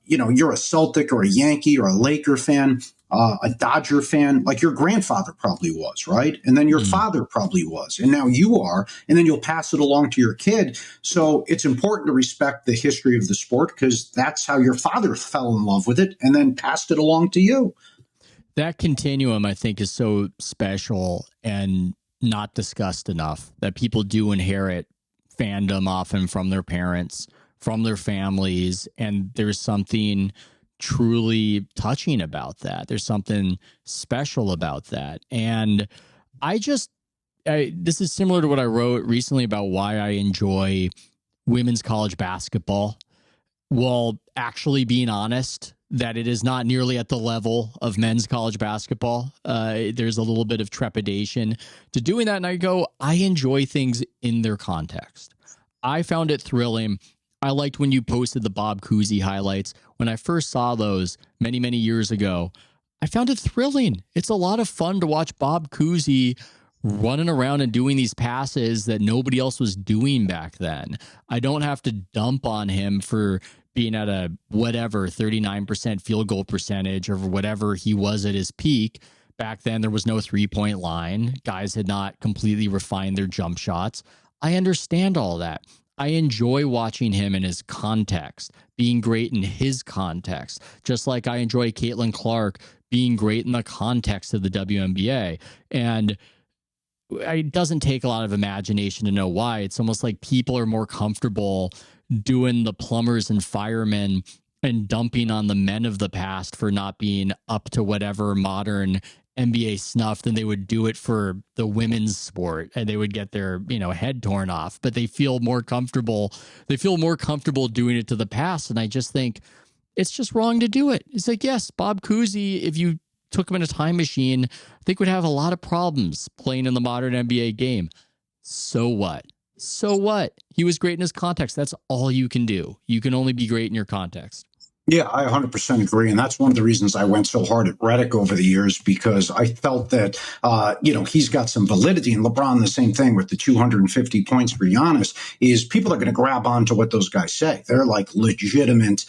you're a Celtic or a Yankee or a Laker fan, a Dodger fan, like your grandfather probably was, right? And then your father probably was, and now you are, and then you'll pass it along to your kid. So it's important to respect the history of the sport because that's how your father fell in love with it and then passed it along to you. that continuum, I think, is so special and not discussed enough, that people do inherit fandom often from their parents, from their families. And there's something truly touching about that. There's something special about that. And I just, this is similar to what I wrote recently about why I enjoy women's college basketball, while actually being honest that it is not nearly at the level of men's college basketball. There's a little bit of trepidation to doing that. And I go, I enjoy things in their context. I found it thrilling. I liked when you posted the Bob Cousy highlights. When I first saw those many, many years ago, I found it thrilling. It's a lot of fun to watch Bob Cousy running around and doing these passes that nobody else was doing back then. I don't have to dump on him for being at a whatever 39% field goal percentage or whatever he was at his peak. Back then, there was no 3-point line. Guys had not completely refined their jump shots. I understand all that. I enjoy watching him in his context, being great in his context, just like I enjoy Caitlin Clark being great in the context of the WNBA. And it doesn't take a lot of imagination to know why. It's almost like people are more comfortable doing the plumbers and firemen and dumping on the men of the past for not being up to whatever modern NBA snuff than they would do it for the women's sport, and they would get their, head torn off, but they feel more comfortable. They feel more comfortable doing it to the past. And I just think it's just wrong to do it. It's like, yes, Bob Cousy, if you took him in a time machine, I think would have a lot of problems playing in the modern NBA game. So what? So what? He was great in his context. That's all you can do. You can only be great in your context. Yeah, I 100% agree. And that's one of the reasons I went so hard at Redick over the years, because I felt that, he's got some validity. And LeBron, the same thing with the 250 points for Giannis, is people are going to grab onto what those guys say. They're like legitimate,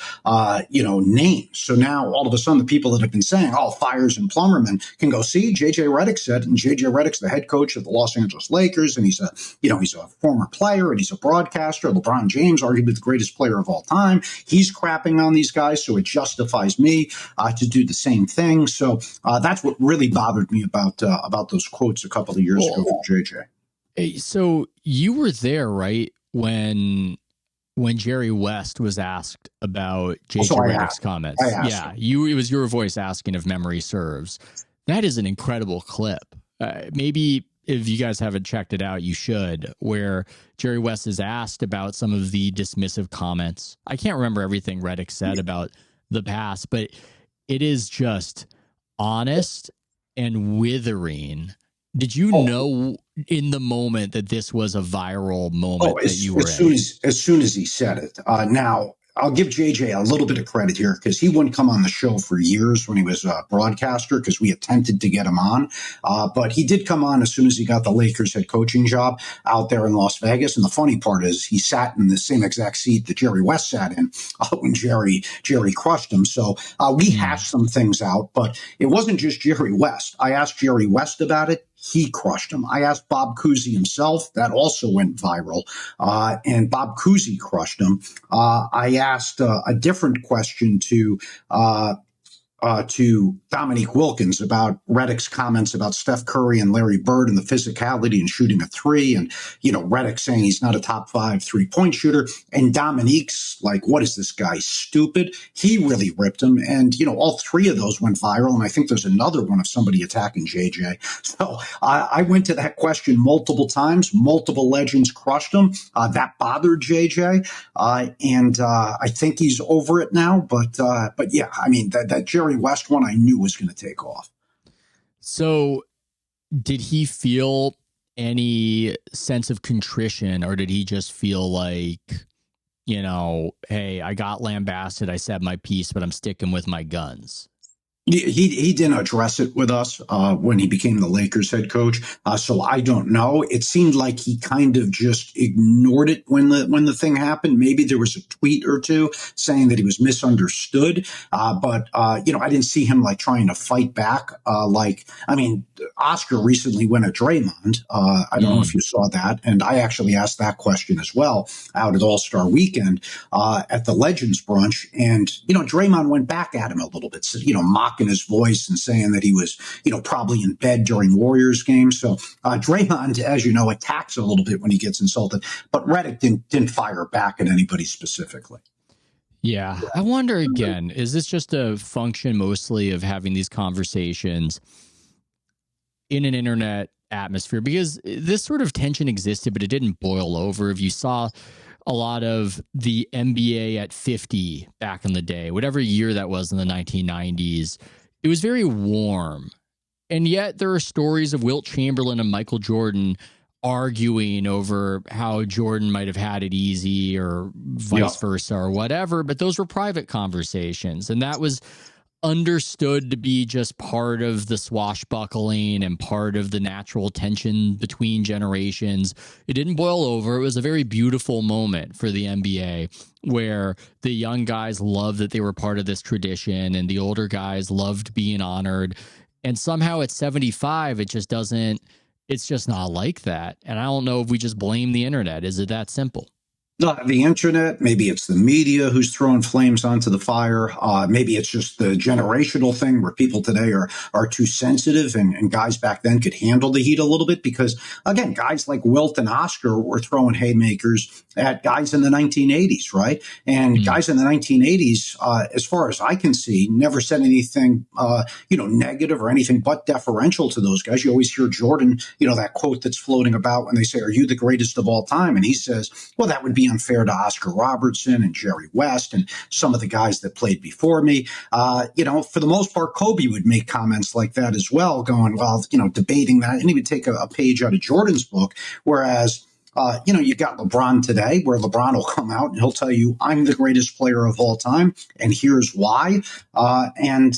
names. So now all of a sudden the people that have been saying, fires and plumbermen can go, see, JJ Redick said, and JJ Redick's the head coach of the Los Angeles Lakers. And he's a former player and he's a broadcaster. LeBron James, arguably the greatest player of all time. He's crapping on these guys. So it justifies me to do the same thing. So that's what really bothered me about those quotes a couple of years ago from JJ. Hey, so you were there, right, when Jerry West was asked about JJ Redick's comments? Yeah, it was your voice asking if memory serves. That is an incredible clip. Maybe if you guys haven't checked it out, you should, where Jerry West is asked about some of the dismissive comments. I can't remember everything Redick said about the past, but it is just honest and withering. Did you know in the moment that this was a viral moment that you were as soon as he said it? Now, I'll give JJ a little bit of credit here, because he wouldn't come on the show for years when he was a broadcaster, because we attempted to get him on. But he did come on as soon as he got the Lakers head coaching job out there in Las Vegas. And the funny part is he sat in the same exact seat that Jerry West sat in when Jerry crushed him. So we hashed some things out, but it wasn't just Jerry West. I asked Jerry West about it. He crushed him. I asked Bob Cousy himself. That also went viral. And Bob Cousy crushed him. I asked a different question to Dominique Wilkins about Redick's comments about Steph Curry and Larry Bird and the physicality and shooting a three, and Redick saying he's not a top 5 3-point shooter, and Dominique's like, what is this guy, stupid? He really ripped him, and all three of those went viral, and I think there's another one of somebody attacking JJ. So I went to that question multiple times. Multiple legends crushed him. That bothered JJ, and I think he's over it now. But yeah, I mean that Jerry West one I knew was going to take off. So did he feel any sense of contrition, or did he just feel like, hey, I got lambasted, I said my piece, but I'm sticking with my guns? He didn't address it with us when he became the Lakers head coach, so I don't know. It seemed like he kind of just ignored it when the thing happened. Maybe there was a tweet or two saying that he was misunderstood, but I didn't see him like trying to fight back. Oscar recently went at Draymond. I don't know if you saw that, and I actually asked that question as well out at All-Star Weekend at the Legends brunch, and Draymond went back at him a little bit, mocked shock in his voice and saying that he was, probably in bed during Warriors games. So Draymond, as you know, attacks a little bit when he gets insulted, but Redick didn't fire back at anybody specifically. Yeah. I wonder again, is this just a function mostly of having these conversations in an internet atmosphere? Because this sort of tension existed, but it didn't boil over. If you saw a lot of the NBA at 50 back in the day, whatever year that was in the 1990s, it was very warm. And yet there are stories of Wilt Chamberlain and Michael Jordan arguing over how Jordan might have had it easy or vice versa or whatever. But those were private conversations. And that was understood to be just part of the swashbuckling and part of the natural tension between generations. It didn't boil over. It was a very beautiful moment for the NBA where the young guys loved that they were part of this tradition and the older guys loved being honored. And somehow at 75, it's just not like that. And I don't know if we just blame the internet. Is it that simple? The internet, maybe it's the media who's throwing flames onto the fire. Maybe it's just the generational thing where people today are too sensitive and guys back then could handle the heat a little bit because, again, guys like Wilt and Oscar were throwing haymakers at guys in the 1980s, right? And guys in the 1980s, as far as I can see, never said anything, negative or anything but deferential to those guys. You always hear Jordan, that quote that's floating about when they say, "Are you the greatest of all time?" And he says, well, that would be unfair to Oscar Robertson and Jerry West and some of the guys that played before me. For the most part, Kobe would make comments like that as well, going, well, debating that. And he would take a page out of Jordan's book. Whereas, you got LeBron today, where LeBron will come out and he'll tell you, I'm the greatest player of all time, and here's why. I'm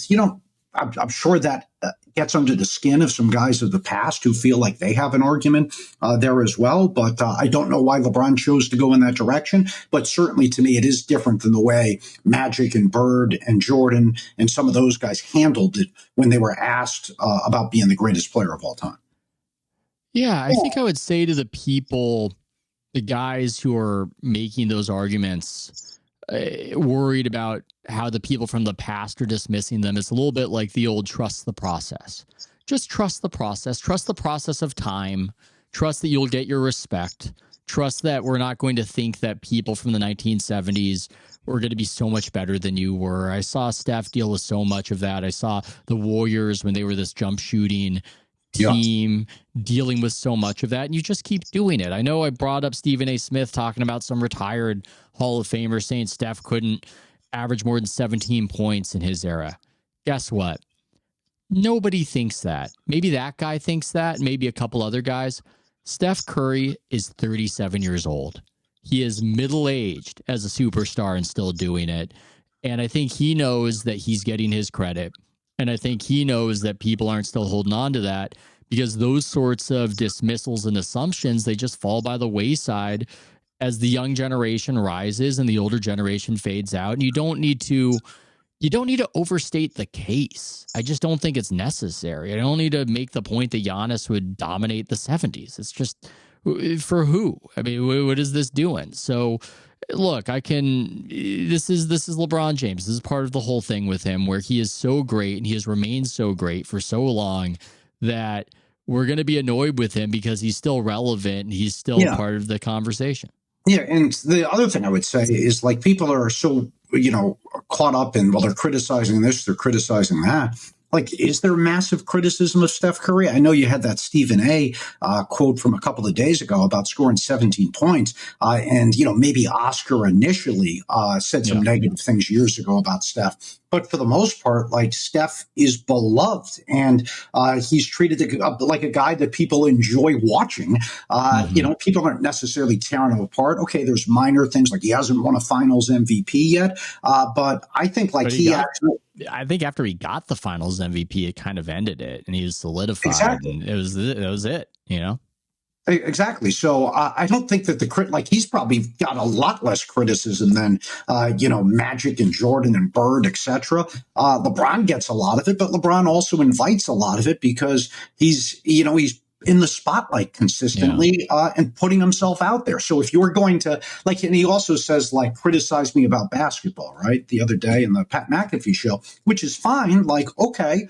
sure that gets under the skin of some guys of the past who feel like they have an argument there as well. But I don't know why LeBron chose to go in that direction. But certainly to me, it is different than the way Magic and Bird and Jordan and some of those guys handled it when they were asked about being the greatest player of all time. Yeah, I think I would say to the people, the guys who are making those arguments, worried about how the people from the past are dismissing them. It's a little bit like the old trust the process. Just trust the process of time, trust that you'll get your respect, trust that we're not going to think that people from the 1970s were going to be so much better than you were. I saw Steph deal with so much of that. I saw the Warriors when they were this jump shooting team dealing with so much of that, and you just keep doing it. I know I brought up Stephen A. Smith talking about some retired Hall of Famer saying Steph couldn't average more than 17 points in his era. Guess what? Nobody thinks that. Maybe that guy thinks that, maybe a couple other guys. Steph Curry is 37 years old. He is middle-aged as a superstar and still doing it. And I think he knows that he's getting his credit. And I think he knows that people aren't still holding on to that because those sorts of dismissals and assumptions, they just fall by the wayside as the young generation rises and the older generation fades out. And you don't need to overstate the case. I just don't think it's necessary. I don't need to make the point that Giannis would dominate the 70s. It's just, for who? I mean, what is this doing? So look, this is LeBron James. This is part of the whole thing with him where he is so great and he has remained so great for so long that we're going to be annoyed with him because he's still relevant and he's still part of the conversation. Yeah. And the other thing I would say is like people are so, caught up in, well, they're criticizing this, they're criticizing that. Like, is there massive criticism of Steph Curry? I know you had that Stephen A. Quote from a couple of days ago about scoring 17 points. And maybe Oscar initially said some negative things years ago about Steph. But for the most part, like Steph is beloved and he's treated like a guy that people enjoy watching. People aren't necessarily tearing him apart. Okay, there's minor things like he hasn't won a finals MVP yet. But I think I think after he got the finals MVP, it kind of ended it and he was solidified. Exactly. And it was it. Exactly. So I don't think that he's probably got a lot less criticism than, Magic and Jordan and Bird, etc. LeBron gets a lot of it, but LeBron also invites a lot of it because he's in the spotlight consistently and putting himself out there. So if you're going to, like, and he also says, like, criticize me about basketball, right? The other day in the Pat McAfee show, which is fine. Like, okay.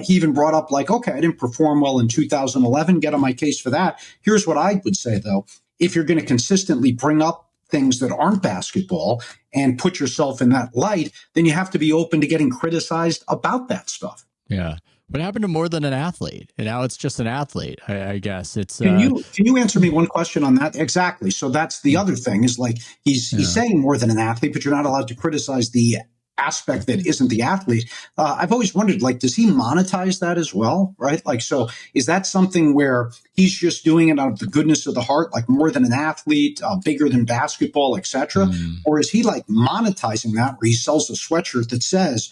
He even brought up, like, okay, I didn't perform well in 2011. Get on my case for that. Here's what I would say, though. If you're going to consistently bring up things that aren't basketball and put yourself in that light, then you have to be open to getting criticized about that stuff. Yeah. What happened to more than an athlete? And now it's just an athlete, I guess. It's can you answer me one question on that? Exactly. So that's the other thing is, like, he's saying more than an athlete, but you're not allowed to criticize the aspect that isn't the athlete. I've always wondered, like, does he monetize that as well? Right. Like, so is that something where he's just doing it out of the goodness of the heart, like more than an athlete, bigger than basketball, etc.? Or is he, like, monetizing that where he sells a sweatshirt that says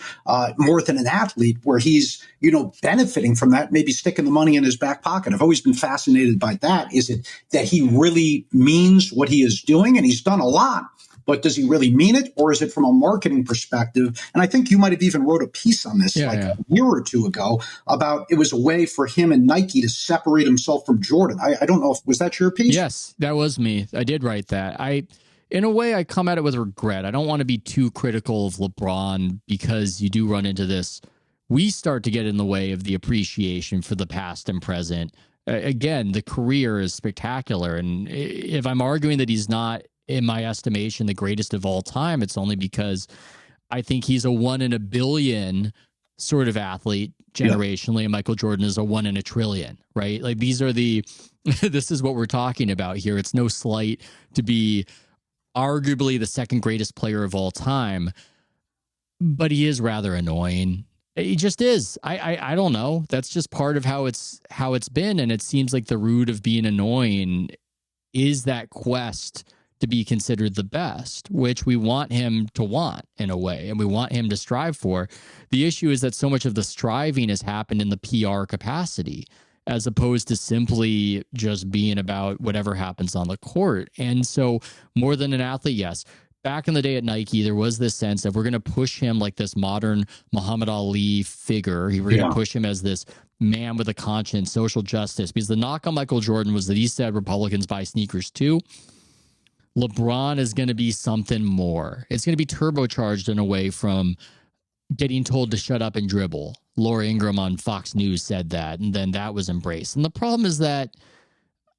more than an athlete, where he's, you know, benefiting from that, maybe sticking the money in his back pocket? I've always been fascinated by that. Is it that he really means what he is doing? And he's done a lot. But does he really mean it, or is it from a marketing perspective? And I think you might have even wrote a piece on this a year or two ago about it was a way for him and Nike to separate himself from Jordan. I don't know if was that your piece? Yes, that was me. I did write that. In a way, I come at it with regret. I don't want to be too critical of LeBron because you do run into this. We start to get in the way of the appreciation for the past and present. Again, the career is spectacular. And if I'm arguing that he's not, in my estimation, the greatest of all time, it's only because I think he's a 1 in a billion sort of athlete generationally, and Michael Jordan is a 1 in a trillion, right? Like, these are this is what we're talking about here. It's no slight to be arguably the second greatest player of all time, but he is rather annoying. He just is. I don't know. That's just part of how it's been, and it seems like the root of being annoying is that quest to be considered the best, which we want him to want in a way, and we want him to strive for. The issue is that so much of the striving has happened in the PR capacity, as opposed to simply just being about whatever happens on the court. And so, more than an athlete, yes. Back in the day at Nike, there was this sense that we're going to push him like this modern Muhammad Ali figure. We're going to push him as this man with a conscience, social justice, because the knock on Michael Jordan was that he said Republicans buy sneakers too. LeBron is going to be something more. It's going to be turbocharged in a way from getting told to shut up and dribble. Laura Ingraham on Fox News said that, and then that was embraced. And the problem is that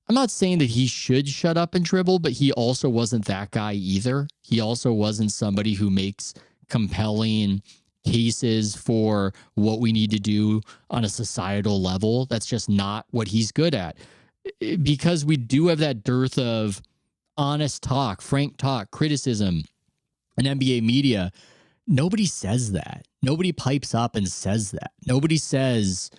I'm not saying that he should shut up and dribble, but he also wasn't that guy either. He also wasn't somebody who makes compelling cases for what we need to do on a societal level. That's just not what he's good at. Because we do have that dearth of honest talk, frank talk, criticism in NBA media. Nobody says that. Nobody pipes up and says that. Nobody says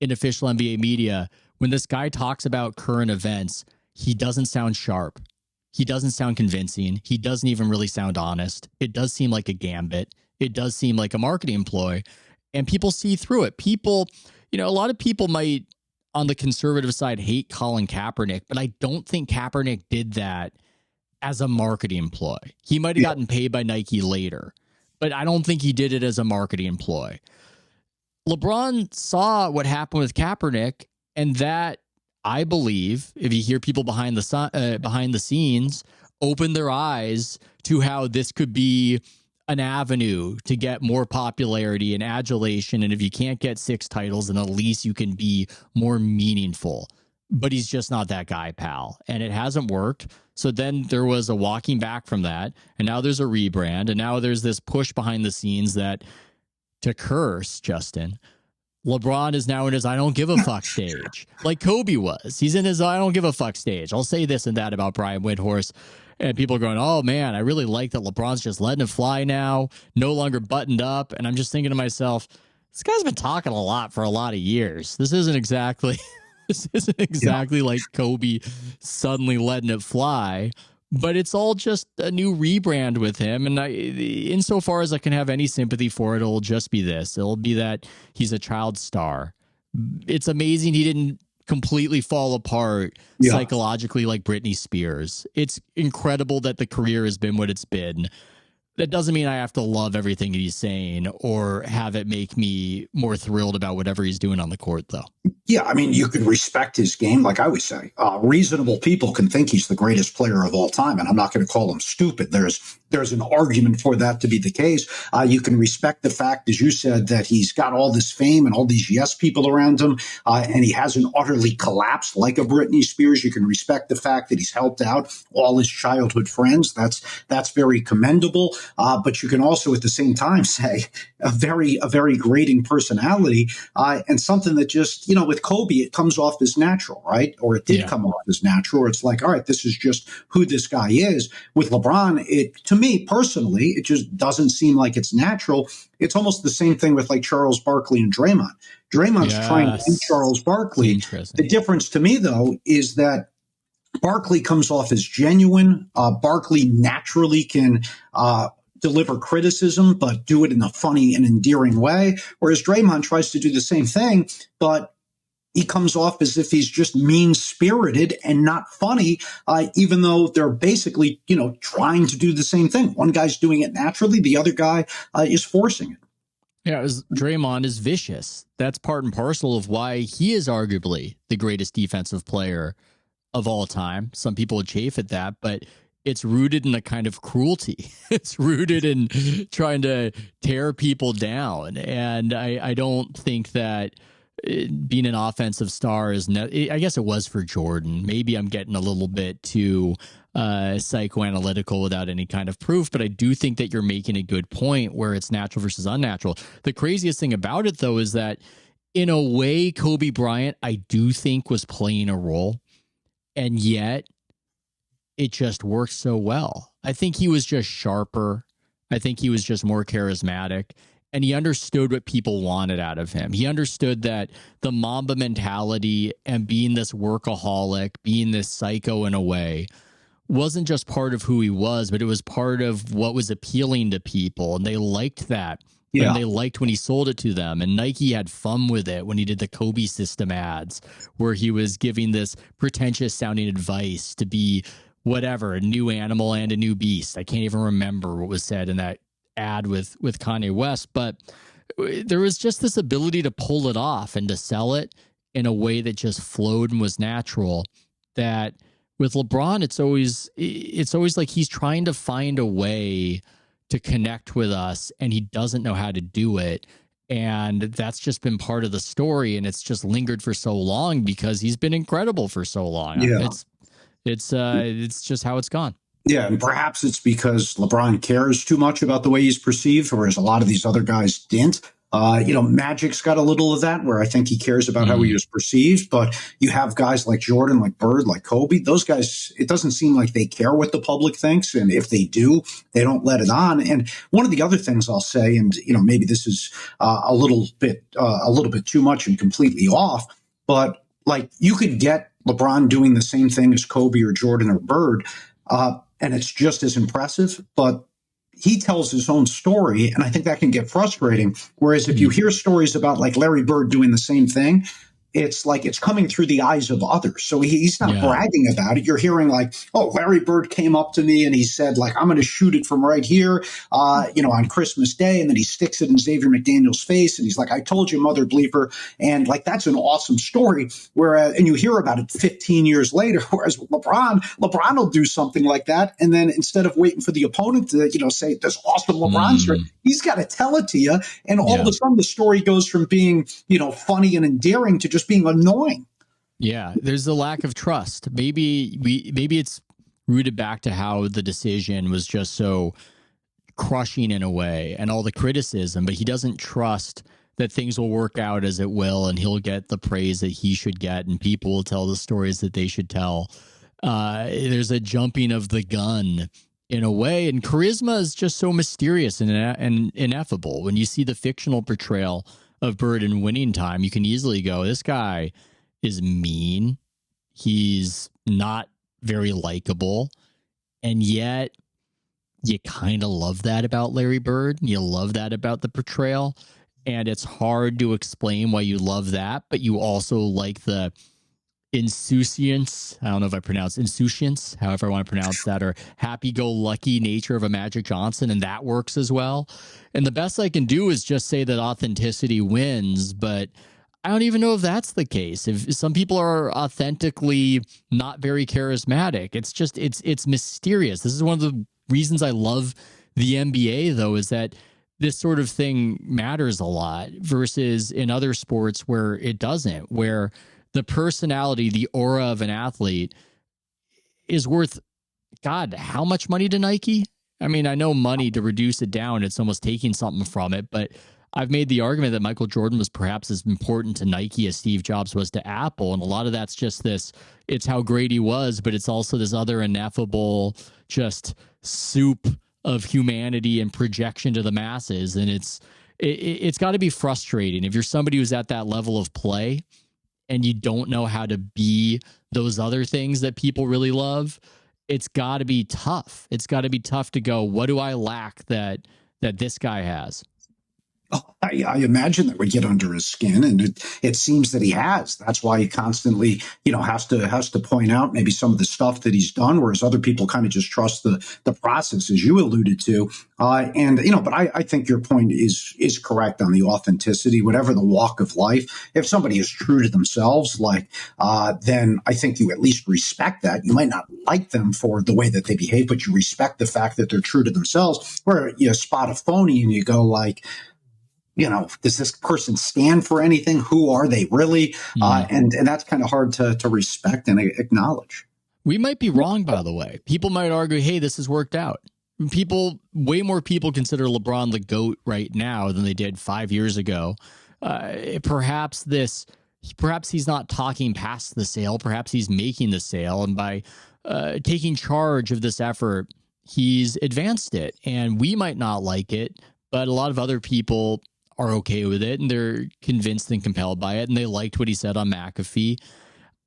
in official NBA media, when this guy talks about current events, he doesn't sound sharp. He doesn't sound convincing. He doesn't even really sound honest. It does seem like a gambit. It does seem like a marketing ploy, and people see through it. People, a lot of people might on the conservative side hate Colin Kaepernick, but I don't think Kaepernick did that as a marketing ploy. He might have gotten paid by Nike later, but I don't think he did it as a marketing ploy. LeBron saw what happened with Kaepernick, and that, I believe, if you hear people behind the scenes, open their eyes to how this could be an avenue to get more popularity and adulation. And if you can't get 6 titles, then at least you can be more meaningful. But he's just not that guy, pal. And it hasn't worked. So then there was a walking back from that. And now there's a rebrand. And now there's this push behind the scenes that, to curse, Justin, LeBron is now in his I don't give a fuck stage, like Kobe was. He's in his I don't give a fuck stage. I'll say this and that about Brian Windhorst. And people are going, oh, man, I really like that LeBron's just letting it fly now, no longer buttoned up. And I'm just thinking to myself, this guy's been talking a lot for a lot of years. This isn't exactly like Kobe suddenly letting it fly. But it's all just a new rebrand with him. And insofar as I can have any sympathy for it, it'll just be this. It'll be that he's a child star. It's amazing he didn't completely fall apart psychologically like Britney Spears. It's incredible that the career has been what it's been. That doesn't mean I have to love everything he's saying or have it make me more thrilled about whatever he's doing on the court, though. Yeah, I mean, you could respect his game. Like I always say, reasonable people can think he's the greatest player of all time, and I'm not going to call him stupid. There's an argument for that to be the case. You can respect the fact, as you said, that he's got all this fame and all these yes people around him, and he hasn't utterly collapsed like a Britney Spears. You can respect the fact that he's helped out all his childhood friends. That's very commendable. But you can also, at the same time, say a very grating personality, and something that just, with Kobe, it comes off as natural, right? Or it did come off as natural. It's like, all right, this is just who this guy is. With LeBron, to me personally, it just doesn't seem like it's natural. It's almost the same thing with like Charles Barkley and Draymond. Draymond's trying to be Charles Barkley. The difference to me, though, is that Barkley comes off as genuine. Barkley naturally can deliver criticism, but do it in a funny and endearing way. Whereas Draymond tries to do the same thing, but he comes off as if he's just mean-spirited and not funny, even though they're basically, trying to do the same thing. One guy's doing it naturally. The other guy is forcing it. Yeah, Draymond is vicious. That's part and parcel of why he is arguably the greatest defensive player of all time. Some people would chafe at that, but it's rooted in a kind of cruelty. It's rooted in trying to tear people down. And I don't think that being an offensive star is, I guess it was for Jordan. Maybe I'm getting a little bit too psychoanalytical without any kind of proof, but I do think that you're making a good point where it's natural versus unnatural. The craziest thing about it, though, is that in a way, Kobe Bryant, I do think, was playing a role, and yet it just worked so well. I think he was just sharper. I think he was just more charismatic. And he understood what people wanted out of him. He understood that the Mamba mentality and being this workaholic, being this psycho in a way, wasn't just part of who he was, but it was part of what was appealing to people. And they liked that. Yeah. And they liked when he sold it to them. And Nike had fun with it when he did the Kobe system ads, where he was giving this pretentious sounding advice to be whatever, a new animal and a new beast. I can't even remember what was said in that ad with Kanye West, but there was just this ability to pull it off and to sell it in a way that just flowed and was natural. That with LeBron, it's always like he's trying to find a way to connect with us, and he doesn't know how to do it. And that's just been part of the story, and it's just lingered for so long because he's been incredible for so long. Yeah. It's just how it's gone. Yeah, and perhaps it's because LeBron cares too much about the way he's perceived, whereas a lot of these other guys didn't. Magic's got a little of that, where I think he cares about how he was perceived. But you have guys like Jordan, like Bird, like Kobe. Those guys, it doesn't seem like they care what the public thinks, and if they do, they don't let it on. And one of the other things I'll say, and maybe this is a little bit too much and completely off, but like you could get LeBron doing the same thing as Kobe or Jordan or Bird. And it's just as impressive, but he tells his own story, and I think that can get frustrating. Whereas if you hear stories about like Larry Bird doing the same thing, it's like it's coming through the eyes of others. So he's not bragging about it. You're hearing like, oh, Larry Bird came up to me and he said, like, I'm going to shoot it from right here, on Christmas Day. And then he sticks it in Xavier McDaniel's face. And he's like, I told you, mother bleeper. And like, that's an awesome story. Whereas, and you hear about it 15 years later, whereas LeBron will do something like that. And then instead of waiting for the opponent to, say this awesome LeBron story, he's got to tell it to you. And all of a sudden the story goes from being, funny and endearing to just being annoying. Yeah, there's a lack of trust. Maybe it's rooted back to how the decision was just so crushing in a way, and all the criticism, but he doesn't trust that things will work out as it will, and he'll get the praise that he should get, and people will tell the stories that they should tell. There's a jumping of the gun in a way, and charisma is just so mysterious and ineffable. When you see the fictional portrayal of Bird in Winning Time, you can easily go, this guy is mean. He's not very likable. And yet you kind of love that about Larry Bird. You love that about the portrayal. And it's hard to explain why you love that, but you also like insouciance. I don't know if I pronounce insouciance, however I want to pronounce that, or happy-go-lucky nature of a Magic Johnson, and that works as well. And the best I can do is just say that authenticity wins, but I don't even know if that's the case. If some people are authentically not very charismatic, it's mysterious. This is one of the reasons I love the NBA, though, is that this sort of thing matters a lot versus in other sports where it doesn't, where the personality, the aura of an athlete is worth, God, how much money to Nike? I mean, I know money, to reduce it down, it's almost taking something from it, but I've made the argument that Michael Jordan was perhaps as important to Nike as Steve Jobs was to Apple. And a lot of that's just this, it's how great he was, but it's also this other ineffable just soup of humanity and projection to the masses. And it's got to be frustrating if you're somebody who's at that level of play and you don't know how to be those other things that people really love. It's got to be tough. It's got to be tough to go, what do I lack that this guy has? Oh, I imagine that would get under his skin, and it seems that he has. That's why he constantly, has to point out maybe some of the stuff that he's done, whereas other people kind of just trust the process, as you alluded to. But I think your point is correct on the authenticity. Whatever the walk of life, if somebody is true to themselves, then I think you at least respect that. You might not like them for the way that they behave, but you respect the fact that they're true to themselves. Where you spot a phony and you go does this person stand for anything? Who are they really? And that's kind of hard to respect and acknowledge. We might be wrong, by the way. People might argue, hey, this has worked out. Way more people consider LeBron the GOAT right now than they did 5 years ago. Perhaps he's not talking past the sale. Perhaps he's making the sale. And by taking charge of this effort, he's advanced it. And we might not like it, but a lot of other people are okay with it, and they're convinced and compelled by it, and they liked what he said on McAfee.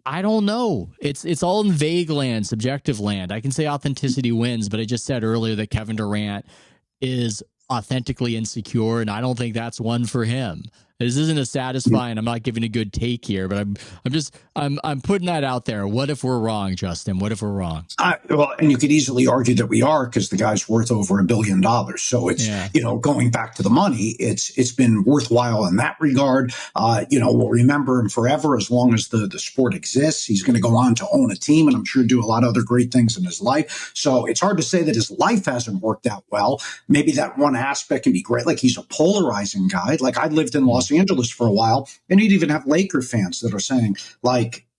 I don't know. It's all in vague land, subjective land. I can say authenticity wins, but I just said earlier that Kevin Durant is authentically insecure, and I don't think that's one for him. This isn't a satisfying. I'm not giving a good take here, but I'm putting that out there. What if we're wrong, Justin? What if we're wrong? And you could easily argue that we are, because the guy's worth over $1 billion. So it's going back to the money. It's been worthwhile in that regard. We'll remember him forever as long as the sport exists. He's going to go on to own a team, and I'm sure do a lot of other great things in his life. So it's hard to say that his life hasn't worked out well. Maybe that one aspect can be great. Like, he's a polarizing guy. Like, I lived in Los Angeles for a while, and you'd even have Laker fans that are saying,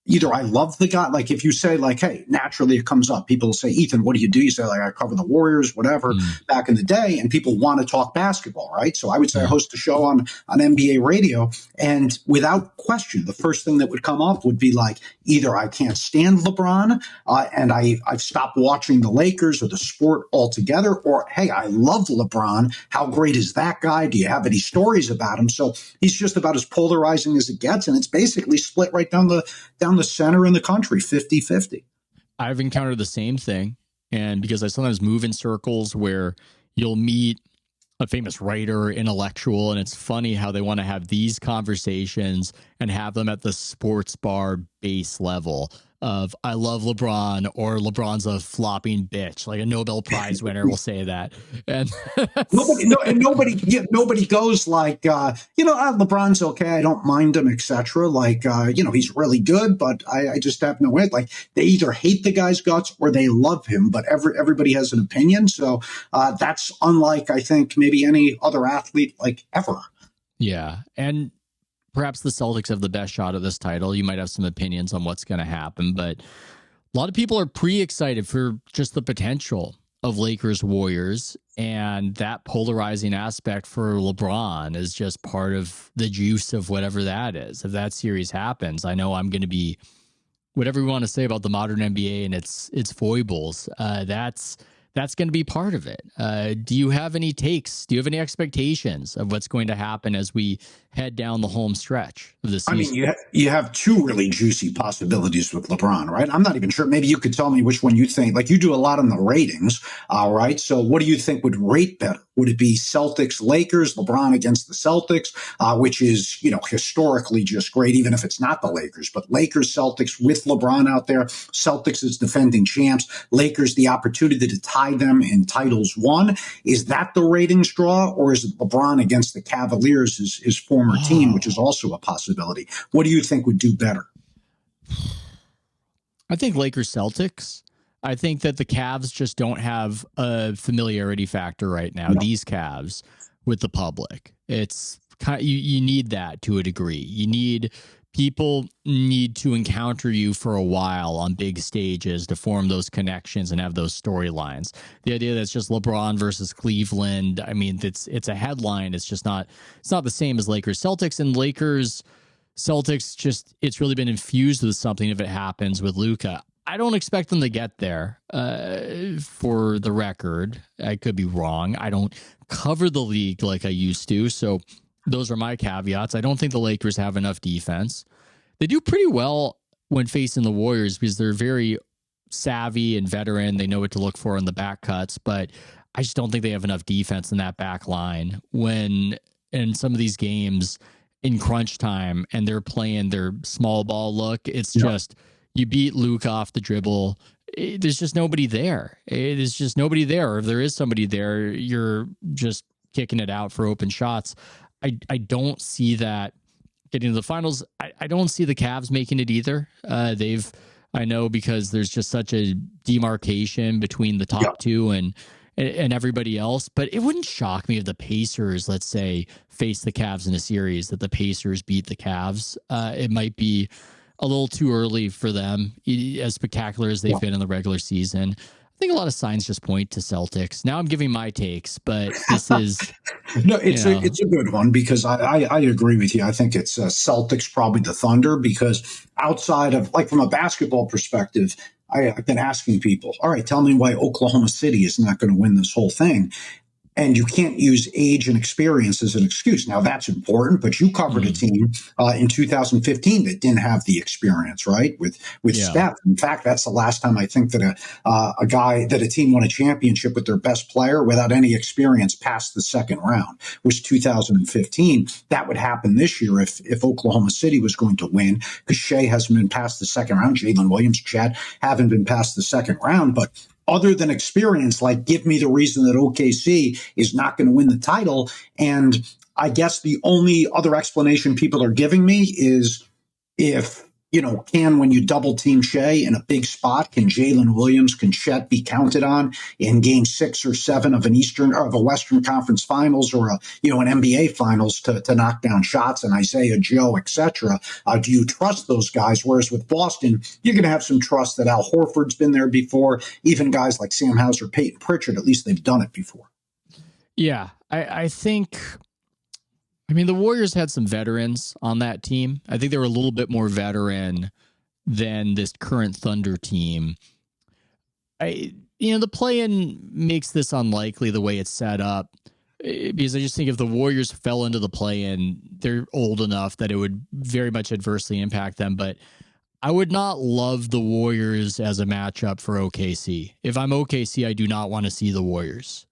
either I love the guy, if you say, hey, naturally it comes up. People will say, Ethan, what do? You say, I cover the Warriors, whatever, back in the day, and people want to talk basketball, right? So I would say I host a show on NBA radio, and without question, the first thing that would come up would be either I can't stand LeBron, and I've stopped watching the Lakers or the sport altogether, or, hey, I love LeBron. How great is that guy? Do you have any stories about him? So he's just about as polarizing as it gets, and it's basically split right down the center in the country, 50-50. I've encountered the same thing. And because I sometimes move in circles where you'll meet a famous writer, intellectual, and it's funny how they want to have these conversations and have them at the sports bar base level of I love LeBron, or LeBron's a flopping bitch, like a Nobel Prize winner will say that. And nobody goes LeBron's okay, I don't mind him, etc. He's really good, but I just have no it. They either hate the guy's guts or they love him, but everybody has an opinion. So that's unlike, I think, maybe any other athlete ever. Yeah, and perhaps the Celtics have the best shot at this title. You might have some opinions on what's going to happen, but a lot of people are pre-excited for just the potential of Lakers Warriors, and that polarizing aspect for LeBron is just part of the juice of whatever that is. If that series happens, I know I'm going to be whatever we want to say about the modern NBA and its foibles. That's that's going to be part of it. Do you have any takes? Do you have any expectations of what's going to happen as we head down the home stretch of the season? I mean, you have two really juicy possibilities with LeBron, right? I'm not even sure. Maybe you could tell me which one you think. Like, you do a lot on the ratings, all right? So what do you think would rate better? Would it be Celtics, Lakers, LeBron against the Celtics, which is, historically just great, even if it's not the Lakers, but Lakers, Celtics with LeBron out there. Celtics as defending champs, Lakers the opportunity to tie them in titles won. Is that the ratings draw, or is it LeBron against the Cavaliers, his former team, which is also a possibility? What do you think would do better? I think Lakers Celtics. I think that the Cavs just don't have a familiarity factor right now. No. These Cavs with the public, it's kind of, you need that to a degree. People need to encounter you for a while on big stages to form those connections and have those storylines. The idea that it's just LeBron versus Cleveland, I mean, it's a headline. It's not the same as Lakers Celtics, and Lakers Celtics just, it's really been infused with something if it happens with Luka. I don't expect them to get there, for the record. I could be wrong. I don't cover the league like I used to, so those are my caveats. I don't think the Lakers have enough defense. They do pretty well when facing the Warriors because they're very savvy and veteran. They know what to look for in the back cuts, but I just don't think they have enough defense in that back line when in some of these games in crunch time and they're playing their small ball look. It's just, you beat Luke off the dribble. There's just nobody there. It is just nobody there. If there is somebody there, you're just kicking it out for open shots. I don't see that getting to the finals. I don't see the Cavs making it either. I know because there's just such a demarcation between the top two and everybody else, but it wouldn't shock me if the Pacers, let's say, face the Cavs in a series, that the Pacers beat the Cavs. It might be a little too early for them, as spectacular as they've been in the regular season. I think a lot of signs just point to Celtics. Now I'm giving my takes, but this is no, it's a good one because I agree with you. I think it's Celtics, probably the Thunder, because outside of, like, from a basketball perspective, I've been asking people, all right, tell me why Oklahoma City is not going to win this whole thing. And you can't use age and experience as an excuse. Now, that's important, but you covered a team in 2015 that didn't have the experience, right? With Steph. In fact, that's the last time I think that a team won a championship with their best player without any experience past the second round was 2015. That would happen this year if Oklahoma City was going to win, because Shea hasn't been past the second round. Jalen Williams, Chad haven't been past the second round, but other than experience, like, give me the reason that OKC is not going to win the title. And I guess the only other explanation people are giving me is if, when you double team Shea in a big spot, can Jalen Williams, can Chet be counted on in game 6 or 7 of a Western Conference Finals or an NBA Finals to knock down shots, and Isaiah Joe, etc. Do you trust those guys? Whereas with Boston, you're going to have some trust that Al Horford's been there before. Even guys like Sam Hauser, Peyton Pritchard, at least they've done it before. Yeah, I think. I mean, the Warriors had some veterans on that team. I think they were a little bit more veteran than this current Thunder team. The play-in makes this unlikely the way it's set up, because I just think if the Warriors fell into the play-in, they're old enough that it would very much adversely impact them. But I would not love the Warriors as a matchup for OKC. If I'm OKC, I do not want to see the Warriors.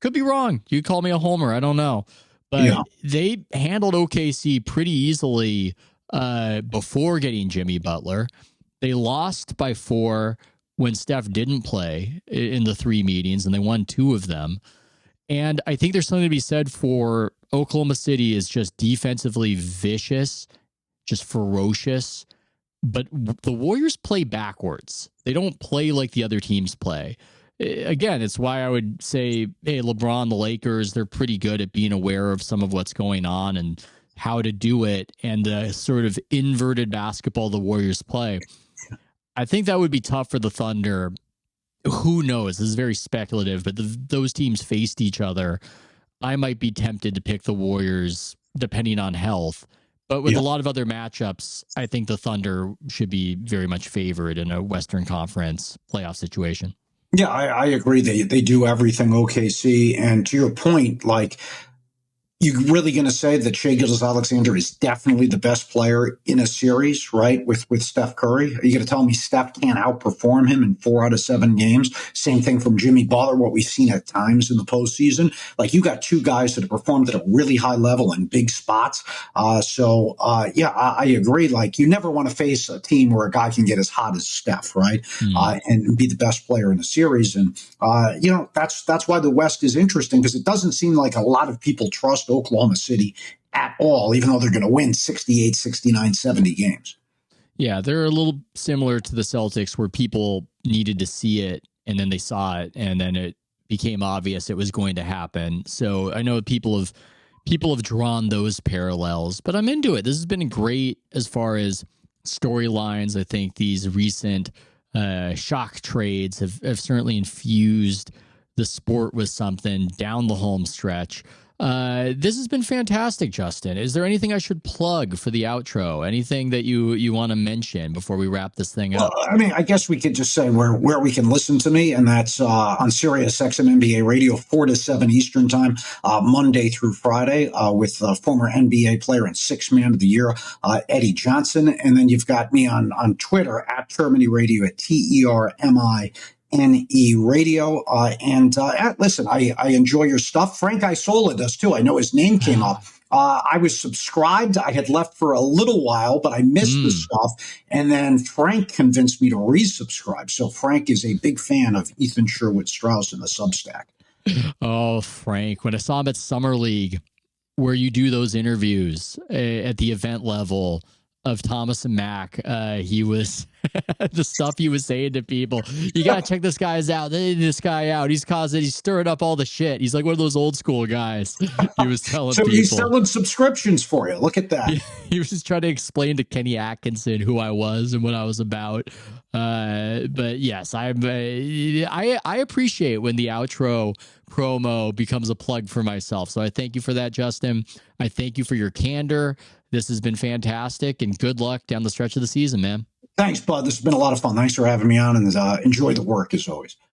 Could be wrong. You call me a homer. I don't know. But they handled OKC pretty easily before getting Jimmy Butler. They lost by 4 when Steph didn't play in the 3 meetings, and they won 2 of them. And I think there's something to be said for Oklahoma City is just defensively vicious, just ferocious. But the Warriors play backwards. They don't play like the other teams play. Again, it's why I would say, hey, LeBron, the Lakers, they're pretty good at being aware of some of what's going on and how to do it, and the sort of inverted basketball the Warriors play. I think that would be tough for the Thunder. Who knows? This is very speculative, but those teams faced each other. I might be tempted to pick the Warriors depending on health. But with a lot of other matchups, I think the Thunder should be very much favored in a Western Conference playoff situation. Yeah, I agree. They do everything OKC. And to your point, like, you really going to say that Shai Gilgeous-Alexander is definitely the best player in a series, right? With Steph Curry, are you going to tell me Steph can't outperform him in 4 out of 7 games? Same thing from Jimmy Butler. What we've seen at times in the postseason, like you got two guys that have performed at a really high level in big spots. Yeah, I agree. Like you never want to face a team where a guy can get as hot as Steph, right? Mm. And be the best player in the series. And that's why the West is interesting because it doesn't seem like a lot of people trust Oklahoma City at all, even though they're going to win 68, 69, 70 games. Yeah, they're a little similar to the Celtics where people needed to see it and then they saw it and then it became obvious it was going to happen. So I know people have drawn those parallels, but I'm into it. This has been great as far as storylines. I think these recent shock trades have certainly infused the sport with something down the home stretch. This has been fantastic, Justin. Is there anything I should plug for the outro? Anything that you want to mention before we wrap this thing up? Well, I mean, I guess we could just say where we can listen to me, and that's on Sirius XM NBA Radio, 4 to 7 Eastern Time, Monday through Friday, with former NBA player and Sixth Man of the Year, Eddie Johnson. And then you've got me on Twitter at Termine Radio at TERMINE Radio. Listen, I enjoy your stuff. Frank Isola does too. I know his name came up. I was subscribed. I had left for a little while, but I missed the stuff. And then Frank convinced me to resubscribe. So Frank is a big fan of Ethan Sherwood Strauss in the Substack. Oh, Frank, when I saw him at Summer League, where you do those interviews at the event level of Thomas and Mack, he was the stuff he was saying to people. You gotta check this guy out. He's stirring up all the shit. He's like one of those old school guys. He was telling so people. He's selling subscriptions for you. Look at that. He was just trying to explain to Kenny Atkinson who I was and what I was about. But yes, I appreciate when the outro promo becomes a plug for myself. So I thank you for that, Justin. I thank you for your candor. This has been fantastic, and good luck down the stretch of the season, man. Thanks, bud. This has been a lot of fun. Thanks for having me on, and enjoy the work as always.